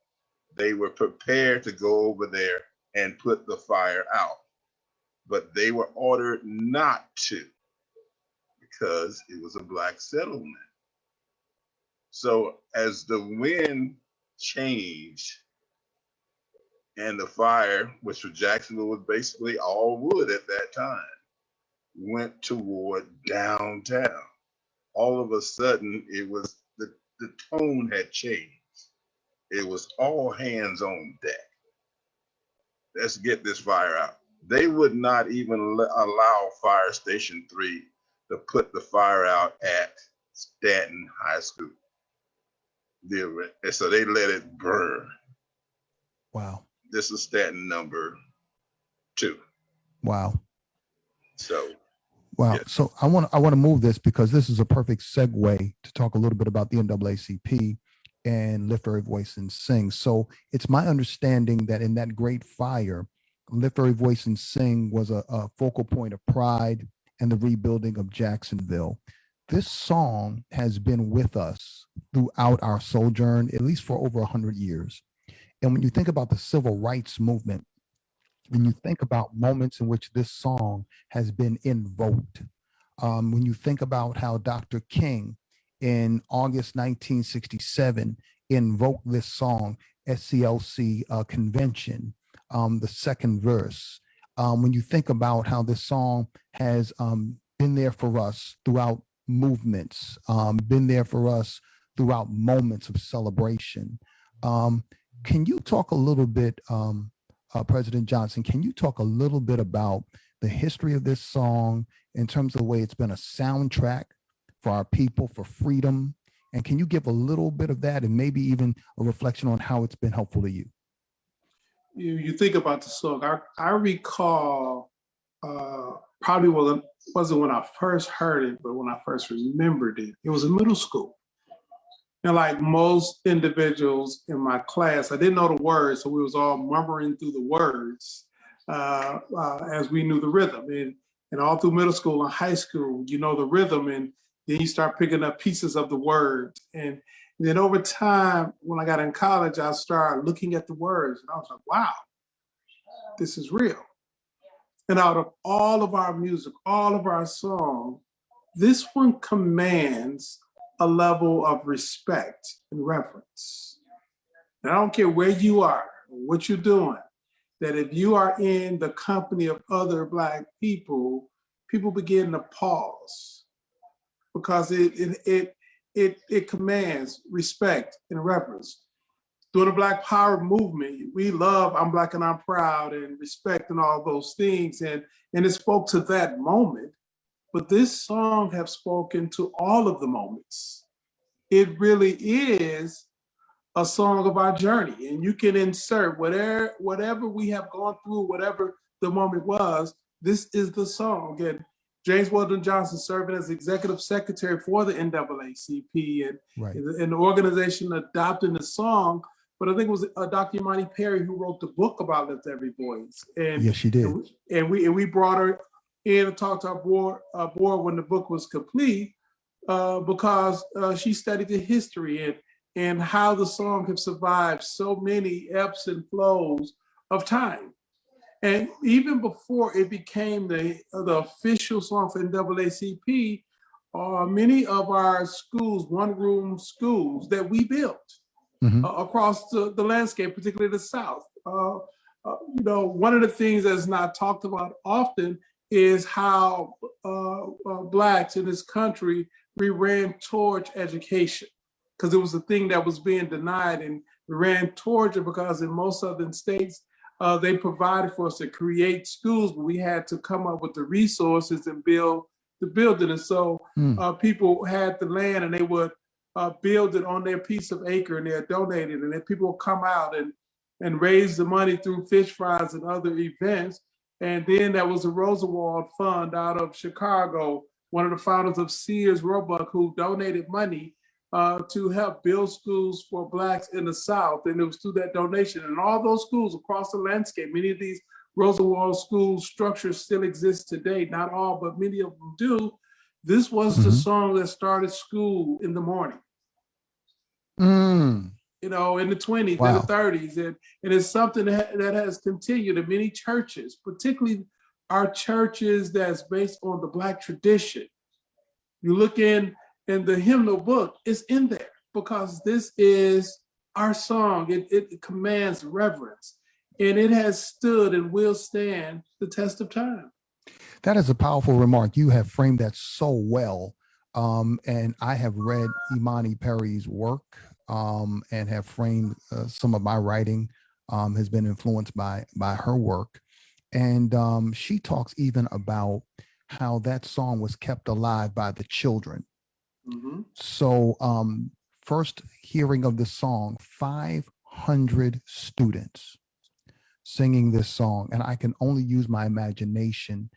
They were prepared to go over there and put the fire out, but they were ordered not to, because it was a Black settlement. So as the wind changed and the fire, which for Jacksonville was basically all wood at that time, went toward downtown, all of a sudden it was the tone had changed. It was all hands on deck. Let's get this fire out. They would not even allow Fire Station 3 to put the fire out at Stanton High School. So they let it burn. Wow. This is Stanton number 2. Wow. So. Wow. Yeah. So I want to move this, because this is a perfect segue to talk a little bit about the NAACP and Lift Every Voice and Sing. So it's my understanding that in that Great Fire, Lift Every Voice and Sing was a focal point of pride and the rebuilding of Jacksonville. this song has been with us throughout our sojourn, at least for over 100 years. And when you think about the civil rights movement, when you think about moments in which this song has been invoked, when you think about how Dr. King in August 1967 invoked this song, SCLC convention, the second verse, when you think about how this song has been there for us throughout movements, been there for us throughout moments of celebration. Can you talk a little bit, President Johnson, can you talk a little bit about the history of this song in terms of the way it's been a soundtrack for our people, for freedom? And can you give a little bit of that and maybe even a reflection on how it's been helpful to you? You think about the song, I recall, probably wasn't when I first heard it, but when I first remembered it, it was in middle school. And like most individuals in my class, I didn't know the words, so we was all murmuring through the words as we knew the rhythm. And all through middle school and high school, you know the rhythm, and then you start picking up pieces of the words. And then over time, when I got in college, I started looking at the words, and I was like, wow, this is real. And out of all of our music, all of our song, this one commands a level of respect and reverence. And I don't care where you are, what you're doing, that if you are in the company of other Black people, people begin to pause because it commands respect and reverence. During the Black Power movement, we love I'm Black and I'm proud and respect and all those things. And it spoke to that moment. But this song has spoken to all of the moments. It really is a song of our journey. And you can insert whatever we have gone through, whatever the moment was, this is the song. And James Weldon Johnson serving as executive secretary for the NAACP and, right. and the organization adopting the song. But I think it was Dr. Imani Perry who wrote the book about Lift Every Voice. And yes, she did. And we brought her in and talked to our board when the book was complete because she studied the history and how the song has survived so many ebbs and flows of time. And even before it became the official song for NAACP, many of our schools, one-room schools that we built across the landscape, particularly the South. One of the things that's not talked about often is how Blacks in this country, we ran towards education because it was a thing that was being denied, and we ran towards it because in most southern states, they provided for us to create schools, but we had to come up with the resources and build the building. And so people had the land and they would build it on their piece of acre and they're donated. And then people would come out and raise the money through fish fries and other events. And then there was a Roosevelt Fund out of Chicago, one of the founders of Sears Roebuck, who donated money to help build schools for Blacks in the South. And it was through that donation. And all those schools across the landscape, many of these Roosevelt school structures still exist today. Not all, but many of them do. This was the song that started school in the morning. In the 20s and the 30s. And it's something that has continued in many churches, particularly our churches that's based on the Black tradition. You look in the hymnal book, it's in there because this is our song. It commands reverence, and it has stood and will stand the test of time. That is a powerful remark. You have framed that so well. And I have read Imani Perry's work and have framed some of my writing has been influenced by her work. And she talks even about how that song was kept alive by the children. So first hearing of the song, 500 students singing this song. And I can only use my imagination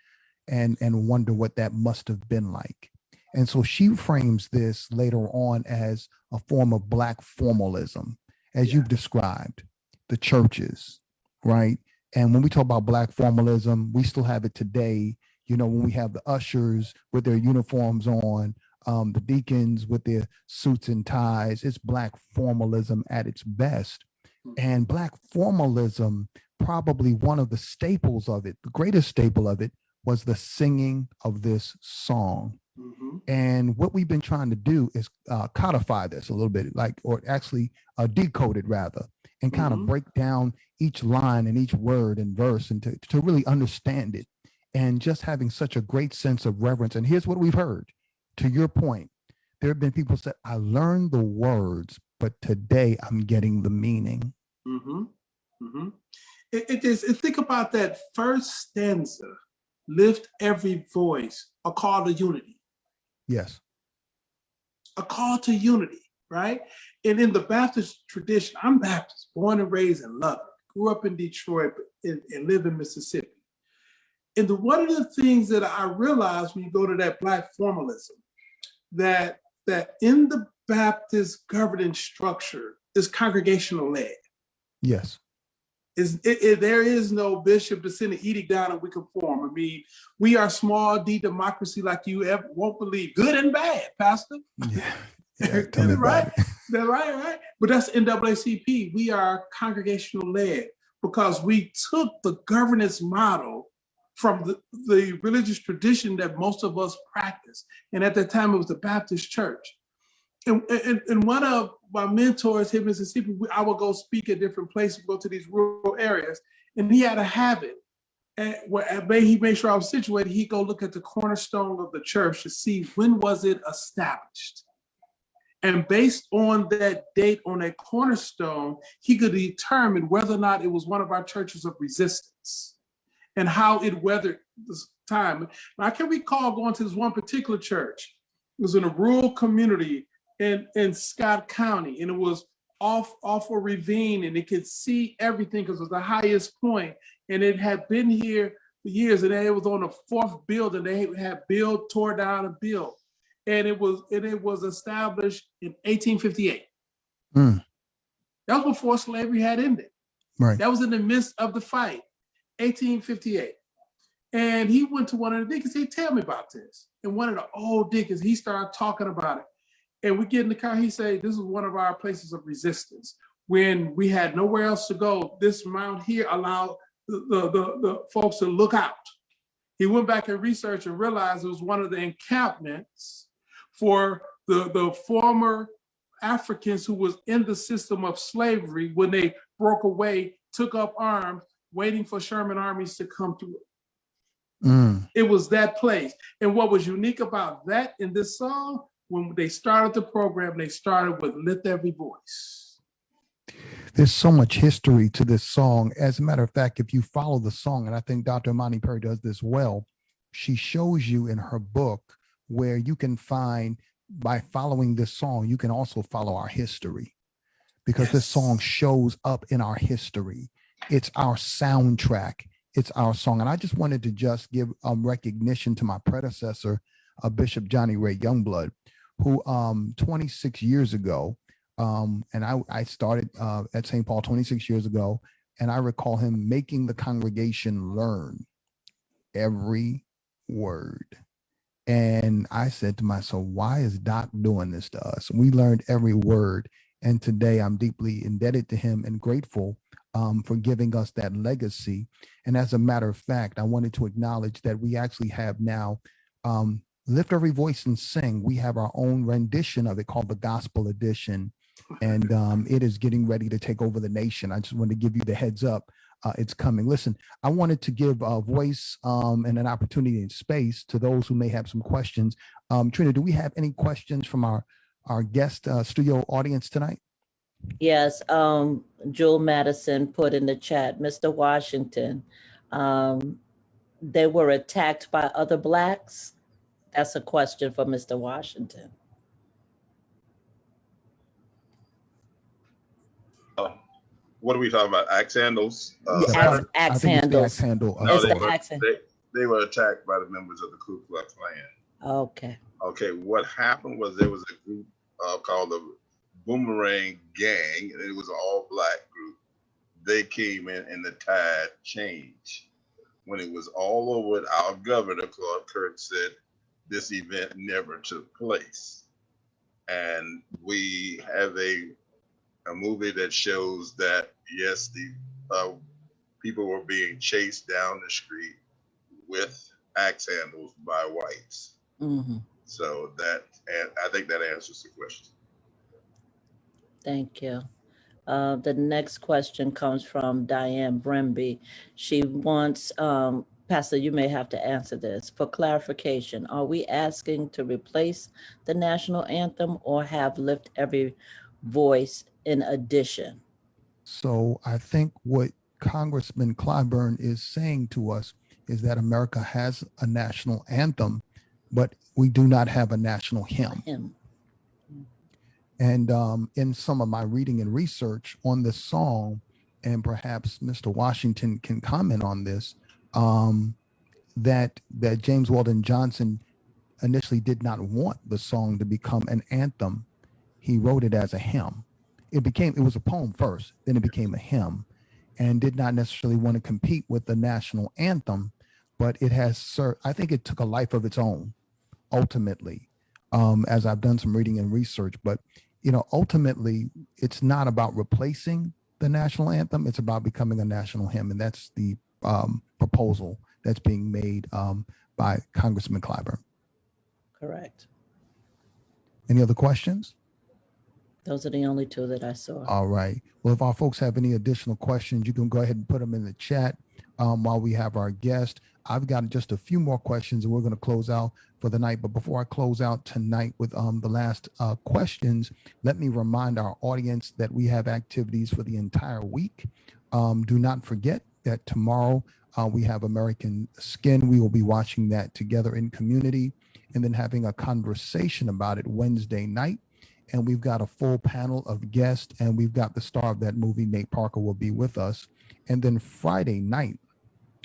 and wonder what that must have been like. And so she frames this later on as a form of Black formalism, as you've described, the churches, right? And when we talk about Black formalism, we still have it today, when we have the ushers with their uniforms on, the deacons with their suits and ties. It's Black formalism at its best. And Black formalism, probably one of the staples of it, the greatest staple of it, was the singing of this song. Mm-hmm. And what we've been trying to do is codify this a little bit, or actually decode it rather, and kind of break down each line and each word and verse, and to really understand it. And just having such a great sense of reverence. And here's what we've heard. To your point, there have been people who said, I learned the words, but today I'm getting the meaning. Mm-hmm. Mm-hmm. Think about that first stanza, lift every voice, a call to unity. Yes. A call to unity, right? And in the Baptist tradition, I'm Baptist, born and raised in Lubbock, grew up in Detroit and live in Mississippi. And one of the things that I realized when you go to that Black formalism, that in the Baptist governing structure is congregational led. Yes. There is no bishop to send an edict down and we conform. I mean, we are small D democracy like you ever won't believe. Good and bad, Pastor. Yeah, tell me right? about it. That's right. But that's NAACP. We are congregational led because we took the governance model from the religious tradition that most of us practice. And at that time, it was the Baptist church. And one of my mentors here in Mississippi, I would go speak at different places, go to these rural areas, and he had a habit. And where he made sure I was situated, he'd go look at the cornerstone of the church to see when was it established. And based on that date on that cornerstone, he could determine whether or not it was one of our churches of resistance and how it weathered this time. Now, I can recall going to this one particular church. It was in a rural community in Scott County, and it was off a ravine, and it could see everything because it was the highest point, and it had been here for years, and it was on the fourth building. They had tore down and built, and it was established in 1858. That was before slavery had ended. Right. That was in the midst of the fight, 1858. And he went to one of the deacons. He said, tell me about this. And one of the old deacons, he started talking about it. And we get in the car, he said, this is one of our places of resistance. When we had nowhere else to go, this mount here allowed the folks to look out. He went back and researched and realized it was one of the encampments for the former Africans who was in the system of slavery when they broke away, took up arms, waiting for Sherman armies to come through. It was that place. And what was unique about that in this song, when they started the program, they started with Lift Every Voice. There's so much history to this song. As a matter of fact, if you follow the song, and I think Dr. Imani Perry does this well, she shows you in her book where you can find, by following this song, you can also follow our history, because this song shows up in our history. It's our soundtrack. It's our song. And I just wanted to just give recognition to my predecessor, Bishop Johnny Ray Youngblood, who 26 years ago, and I started at St. Paul 26 years ago, and I recall him making the congregation learn every word. And I said to myself, why is Doc doing this to us? We learned every word. And today I'm deeply indebted to him and grateful for giving us that legacy. And as a matter of fact, I wanted to acknowledge that we actually have now Lift Every Voice and Sing. We have our own rendition of it called the Gospel Edition. And it is getting ready to take over the nation. I just want to give you the heads up. It's coming. Listen, I wanted to give a voice and an opportunity and space to those who may have some questions. Trina, do we have any questions from our guest studio audience tonight? Yes, Jewel Madison put in the chat, Mr. Washington, they were attacked by other Blacks? That's a question for Mr. Washington. What are we talking about? Axe handles? Axe handles. Axe handle. No, It's they were attacked by the members of the Ku Klux Klan. Okay. Okay, what happened was there was a group called the Boomerang Gang, and it was an all-Black group. They came in and the tide changed. When it was all over, our governor, Claude Kirk, said, this event never took place. And we have a movie that shows that, yes, the people were being chased down the street with axe handles by whites. Mm-hmm. So that, and I think that answers the question. Thank you. The next question comes from Diane Brimby. She wants, Pastor, you may have to answer this. For clarification, are we asking to replace the national anthem or have Lift Every Voice in addition? So I think what Congressman Clyburn is saying to us is that America has a national anthem, but we do not have a national hymn. And in some of my reading and research on this song, and perhaps Mr. Washington can comment on this, that James Weldon Johnson initially did not want the song to become an anthem. He wrote it as a hymn. It was a poem first, then it became a hymn, and did not necessarily want to compete with the national anthem, but it has I think it took a life of its own, ultimately, as I've done some reading and research. But ultimately, it's not about replacing the national anthem. It's about becoming a national hymn. And that's the proposal that's being made by Congressman Clyburn. Correct. Any other questions? Those are the only two that I saw. All right. Well, if our folks have any additional questions, you can go ahead and put them in the chat while we have our guest. I've got just a few more questions and we're going to close out for the night. But before I close out tonight with the last questions, let me remind our audience that we have activities for the entire week. Do not forget that tomorrow we have American Skin. We will be watching that together in community and then having a conversation about it Wednesday night. And we've got a full panel of guests, and we've got the star of that movie, Nate Parker, will be with us. And then Friday night,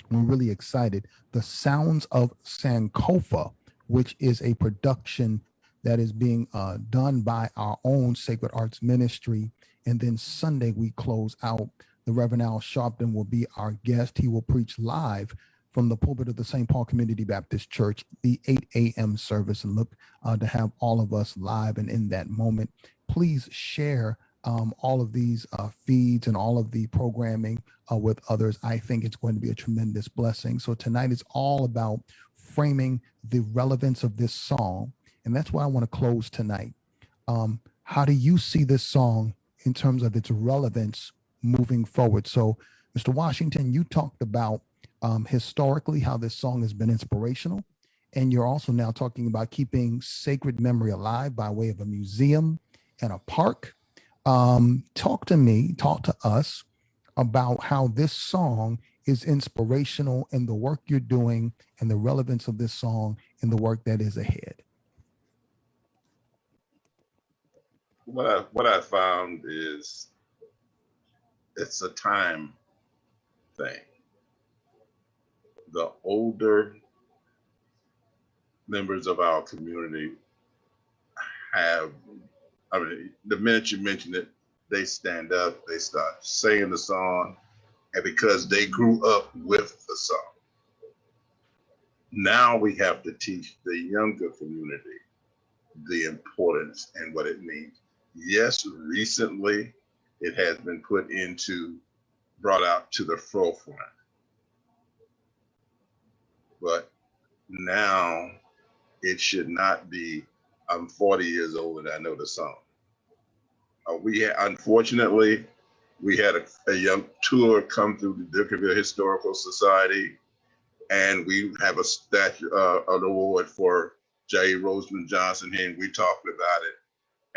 we're really excited. The Sounds of Sankofa, which is a production that is being done by our own Sacred Arts Ministry. And then Sunday, we close out. The Reverend Al Sharpton will be our guest. He will preach live from the pulpit of the St. Paul Community Baptist Church, the 8 a.m. service, and look to have all of us live and in that moment. Please share all of these feeds and all of the programming with others. I think it's going to be a tremendous blessing. So tonight is all about framing the relevance of this song. And that's why I want to close tonight. How do you see this song in terms of its relevance moving forward? So, Mr. Washington, you talked about historically how this song has been inspirational. And you're also now talking about keeping sacred memory alive by way of a museum and a park. Talk to us about how this song is inspirational in the work you're doing and the relevance of this song in the work that is ahead. What I found is it's a time thing. The older members of our community the minute you mention it, they stand up, they start singing the song, and because they grew up with the song. Now we have to teach the younger community the importance and what it means. Yes, recently it has been brought out to the forefront. But now it should not be, I'm 40 years old and I know the song. Unfortunately, we had a young tour come through the Durkeeville Historical Society, and we have a statue, an award for J. Roseman Johnson here, and we talked about it.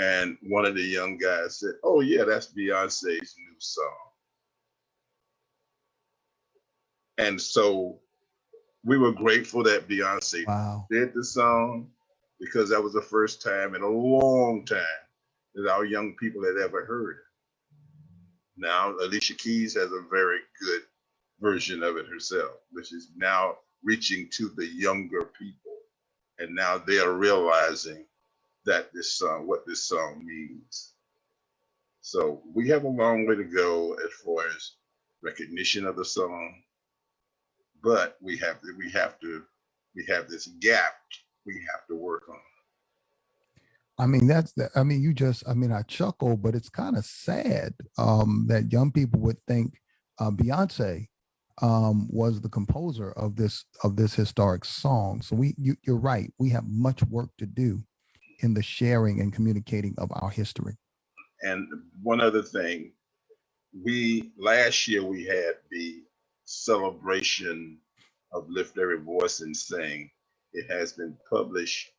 And one of the young guys said, "Oh yeah, that's Beyonce's new song." And so we were grateful that Beyonce did the song, because that was the first time in a long time that our young people had ever heard it. Now, Alicia Keys has a very good version of it herself, which is now reaching to the younger people. And now they are realizing that what this song means. So we have a long way to go as far as recognition of the song, but we have this gap we have to work on. I mean, I chuckle, but it's kind of sad that young people would think Beyonce was the composer of this historic song. So you're right. We have much work to do in the sharing and communicating of our history. And one other thing, last year we had the celebration of Lift Every Voice and Sing. It has been published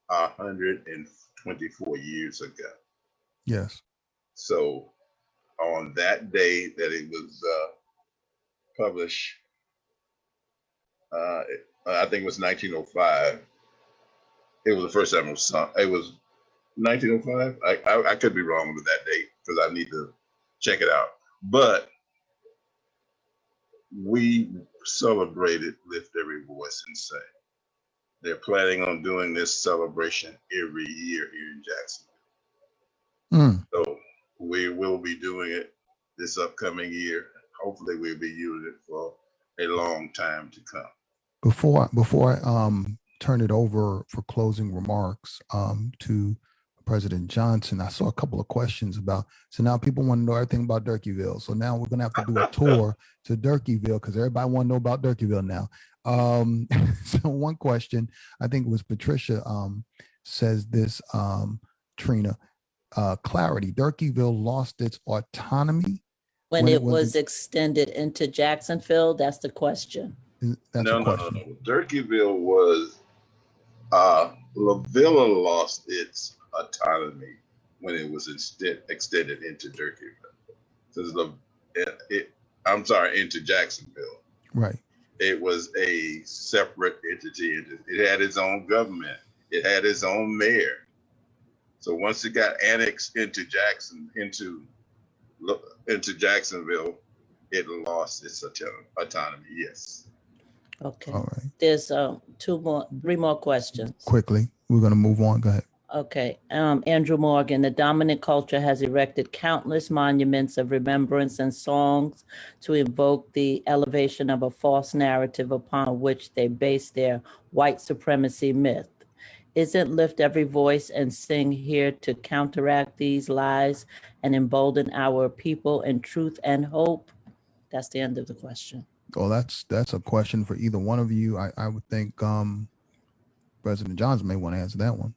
124 years ago. Yes. So on that day that it was published, I think it was 1905. It was the first time it was sung. It was 1905. I could be wrong with that date because I need to check it out. But we celebrated Lift Every Voice and Sing. They're planning on doing this celebration every year here in Jacksonville. So we will be doing it this upcoming year. Hopefully we'll be using it for a long time to come. Before I turn it over for closing remarks to President Johnson, I saw a couple of questions so now people want to know everything about Durkeeville. So now we're going to have to do a tour to Durkeeville because everybody want to know about Durkeeville now. So one question, I think it was Patricia, says this, Trina, clarity, Durkeeville lost its autonomy when it was extended into Jacksonville. That's the question. No. Durkeeville was, LaVilla lost its autonomy when it was extended into Durkeeville. Into Jacksonville. Right. It was a separate entity. It had its own government. It had its own mayor. So once it got annexed into Jacksonville, it lost its autonomy. Yes. Okay. All right. There's 3 more questions. Quickly, we're going to move on. Go ahead. Okay. Andrew Morgan, the dominant culture has erected countless monuments of remembrance and songs to evoke the elevation of a false narrative upon which they base their white supremacy myth. Isn't Lift Every Voice and Sing here to counteract these lies and embolden our people in truth and hope? That's the end of the question. Well, that's a question for either one of you. I would think President Johnson may want to answer that one.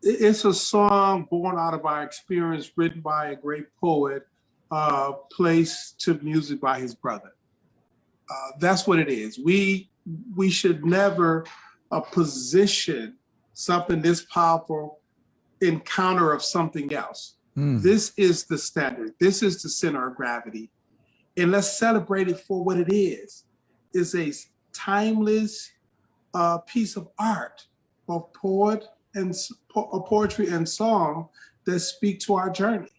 It's a song born out of our experience, written by a great poet, placed to music by his brother. That's what it is. We should never position something this powerful in counter of something else. This is the standard. This is the center of gravity. And let's celebrate it for what it is. It's a timeless piece of art, both poetry and song that speak to our journey.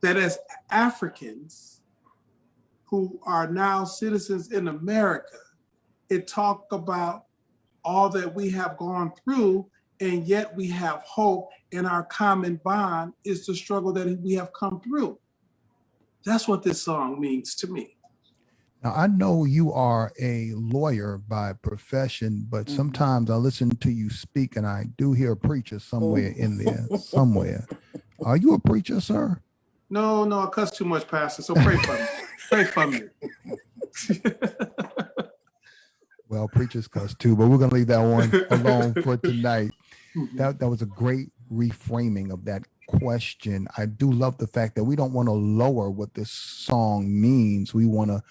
That as Africans who are now citizens in America, it talk about all that we have gone through, and yet we have hope, and our common bond is the struggle that we have come through. That's what this song means to me. Now, I know you are a lawyer by profession, but sometimes I listen to you speak and I do hear a preacher somewhere in there, somewhere. Are you a preacher, sir? No, I cuss too much, Pastor, so pray for me. Pray for me. Well, preachers cuss too, but we're going to leave that one alone for tonight. That was a great reframing of that question. I do love the fact that we don't want to lower what this song means. We want to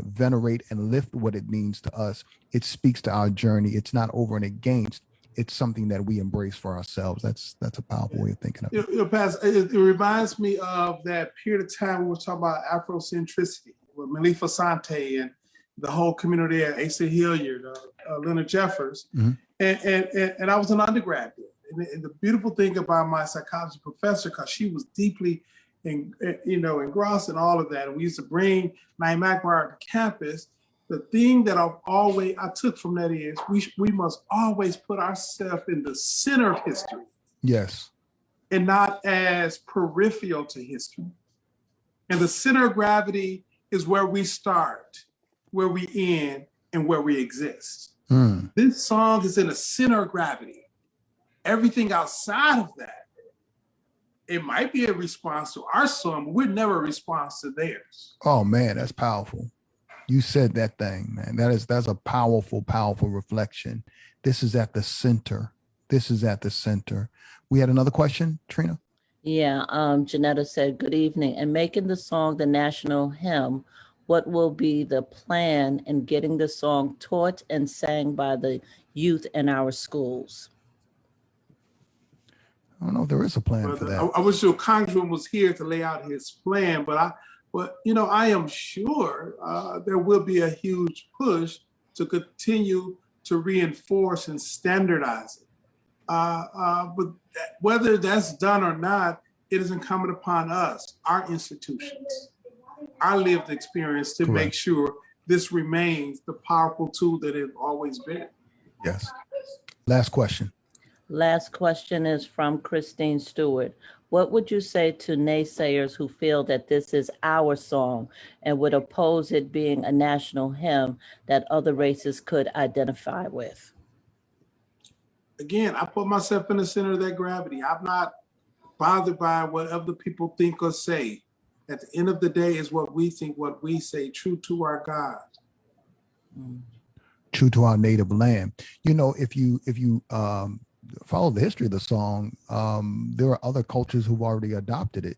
venerate and lift what it means to us. It speaks to our journey. It's not over and against. It's something that we embrace for ourselves. That's a powerful way of thinking of it. Pastor, it reminds me of that period of time we were talking about Afrocentricity with Malifa Sante and the whole community at Asa Hilliard, Leonard Jeffers. And I was an undergraduate. And the beautiful thing about my psychology professor, because she was deeply engrossed in all of that, and we used to bring Naacp to campus. The thing that I took from that is we must always put ourselves in the center of history. Yes. And not as peripheral to history. And the center of gravity is where we start, where we end, and where we exist. Mm. This song is in the center of gravity. Everything outside of that, it might be a response to our song, but we're never a response to theirs. Oh man, that's powerful. You said that thing, man. That's a powerful, powerful reflection. This is at the center. This is at the center. We had another question, Trina? Yeah, Janetta said, good evening. And making the song the national hymn, what will be the plan in getting the song taught and sang by the youth in our schools? I don't know if there is a plan for that. I wish your Congressman was here to lay out his plan, but I am sure there will be a huge push to continue to reinforce and standardize it. But whether that's done or not, it is incumbent upon us, our institutions, our lived experience to Correct. make sure this remains the powerful tool that it's always been. Yes. Last question. Last question is from Christine Stewart. What would you say to naysayers who feel that this is our song and would oppose it being a national hymn that other races could identify with? Again, I put myself in the center of that gravity. I'm not bothered by what other people think or say. At the end of the day, is what we think, what we say, true to our God. True to our native land. You know, if you follow the history of the song, there are other cultures who've already adopted it,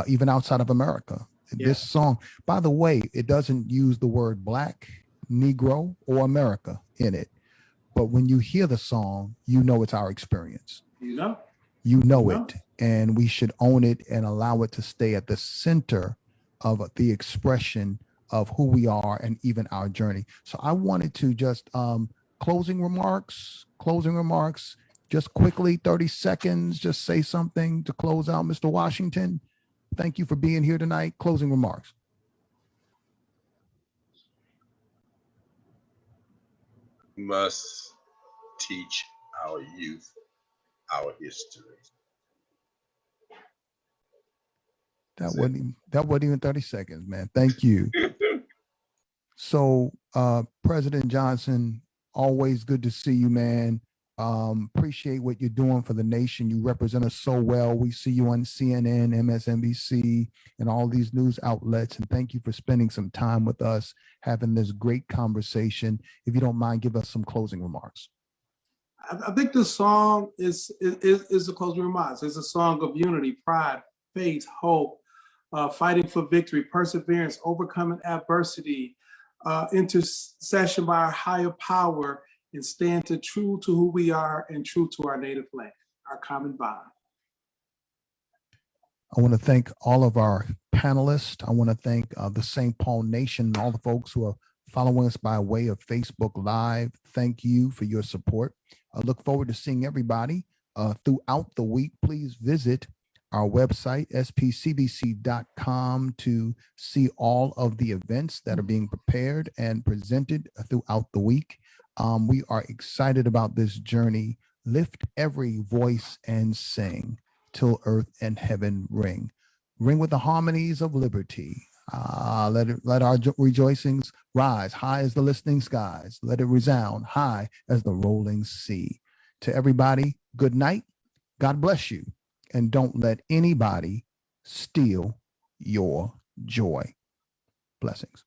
even outside of America. Yeah. This song, by the way, it doesn't use the word Black, Negro, or America in it. But when you hear the song, you know it's our experience. You know? You know it. And we should own it and allow it to stay at the center of the expression of who we are and even our journey. So I wanted to just closing remarks, just quickly, 30 seconds, just say something to close out, Mr. Washington. Thank you for being here tonight. Closing remarks. Must teach our youth our history. That wasn't even 30 seconds, man. Thank you. So, President Johnson, always good to see you, man. Appreciate what you're doing for the nation. You represent us so well. We see you on CNN, MSNBC, and all these news outlets. And thank you for spending some time with us, having this great conversation. If you don't mind, give us some closing remarks. I think the song is a closing remarks. It's a song of unity, pride, faith, hope, fighting for victory, perseverance, overcoming adversity, intercession by our higher power, and stand true to who we are and true to our native land, our common bond. I want to thank all of our panelists. I want to thank the St. Paul Nation and all the folks who are following us by way of Facebook Live. Thank you for your support. I look forward to seeing everybody throughout the week. Please visit our website, spcbc.com, to see all of the events that are being prepared and presented throughout the week. We are excited about this journey. Lift every voice and sing till earth and heaven ring. Ring with the harmonies of liberty. Let our rejoicings rise high as the listening skies. Let it resound high as the rolling sea. To everybody, good night. God bless you. And don't let anybody steal your joy. Blessings.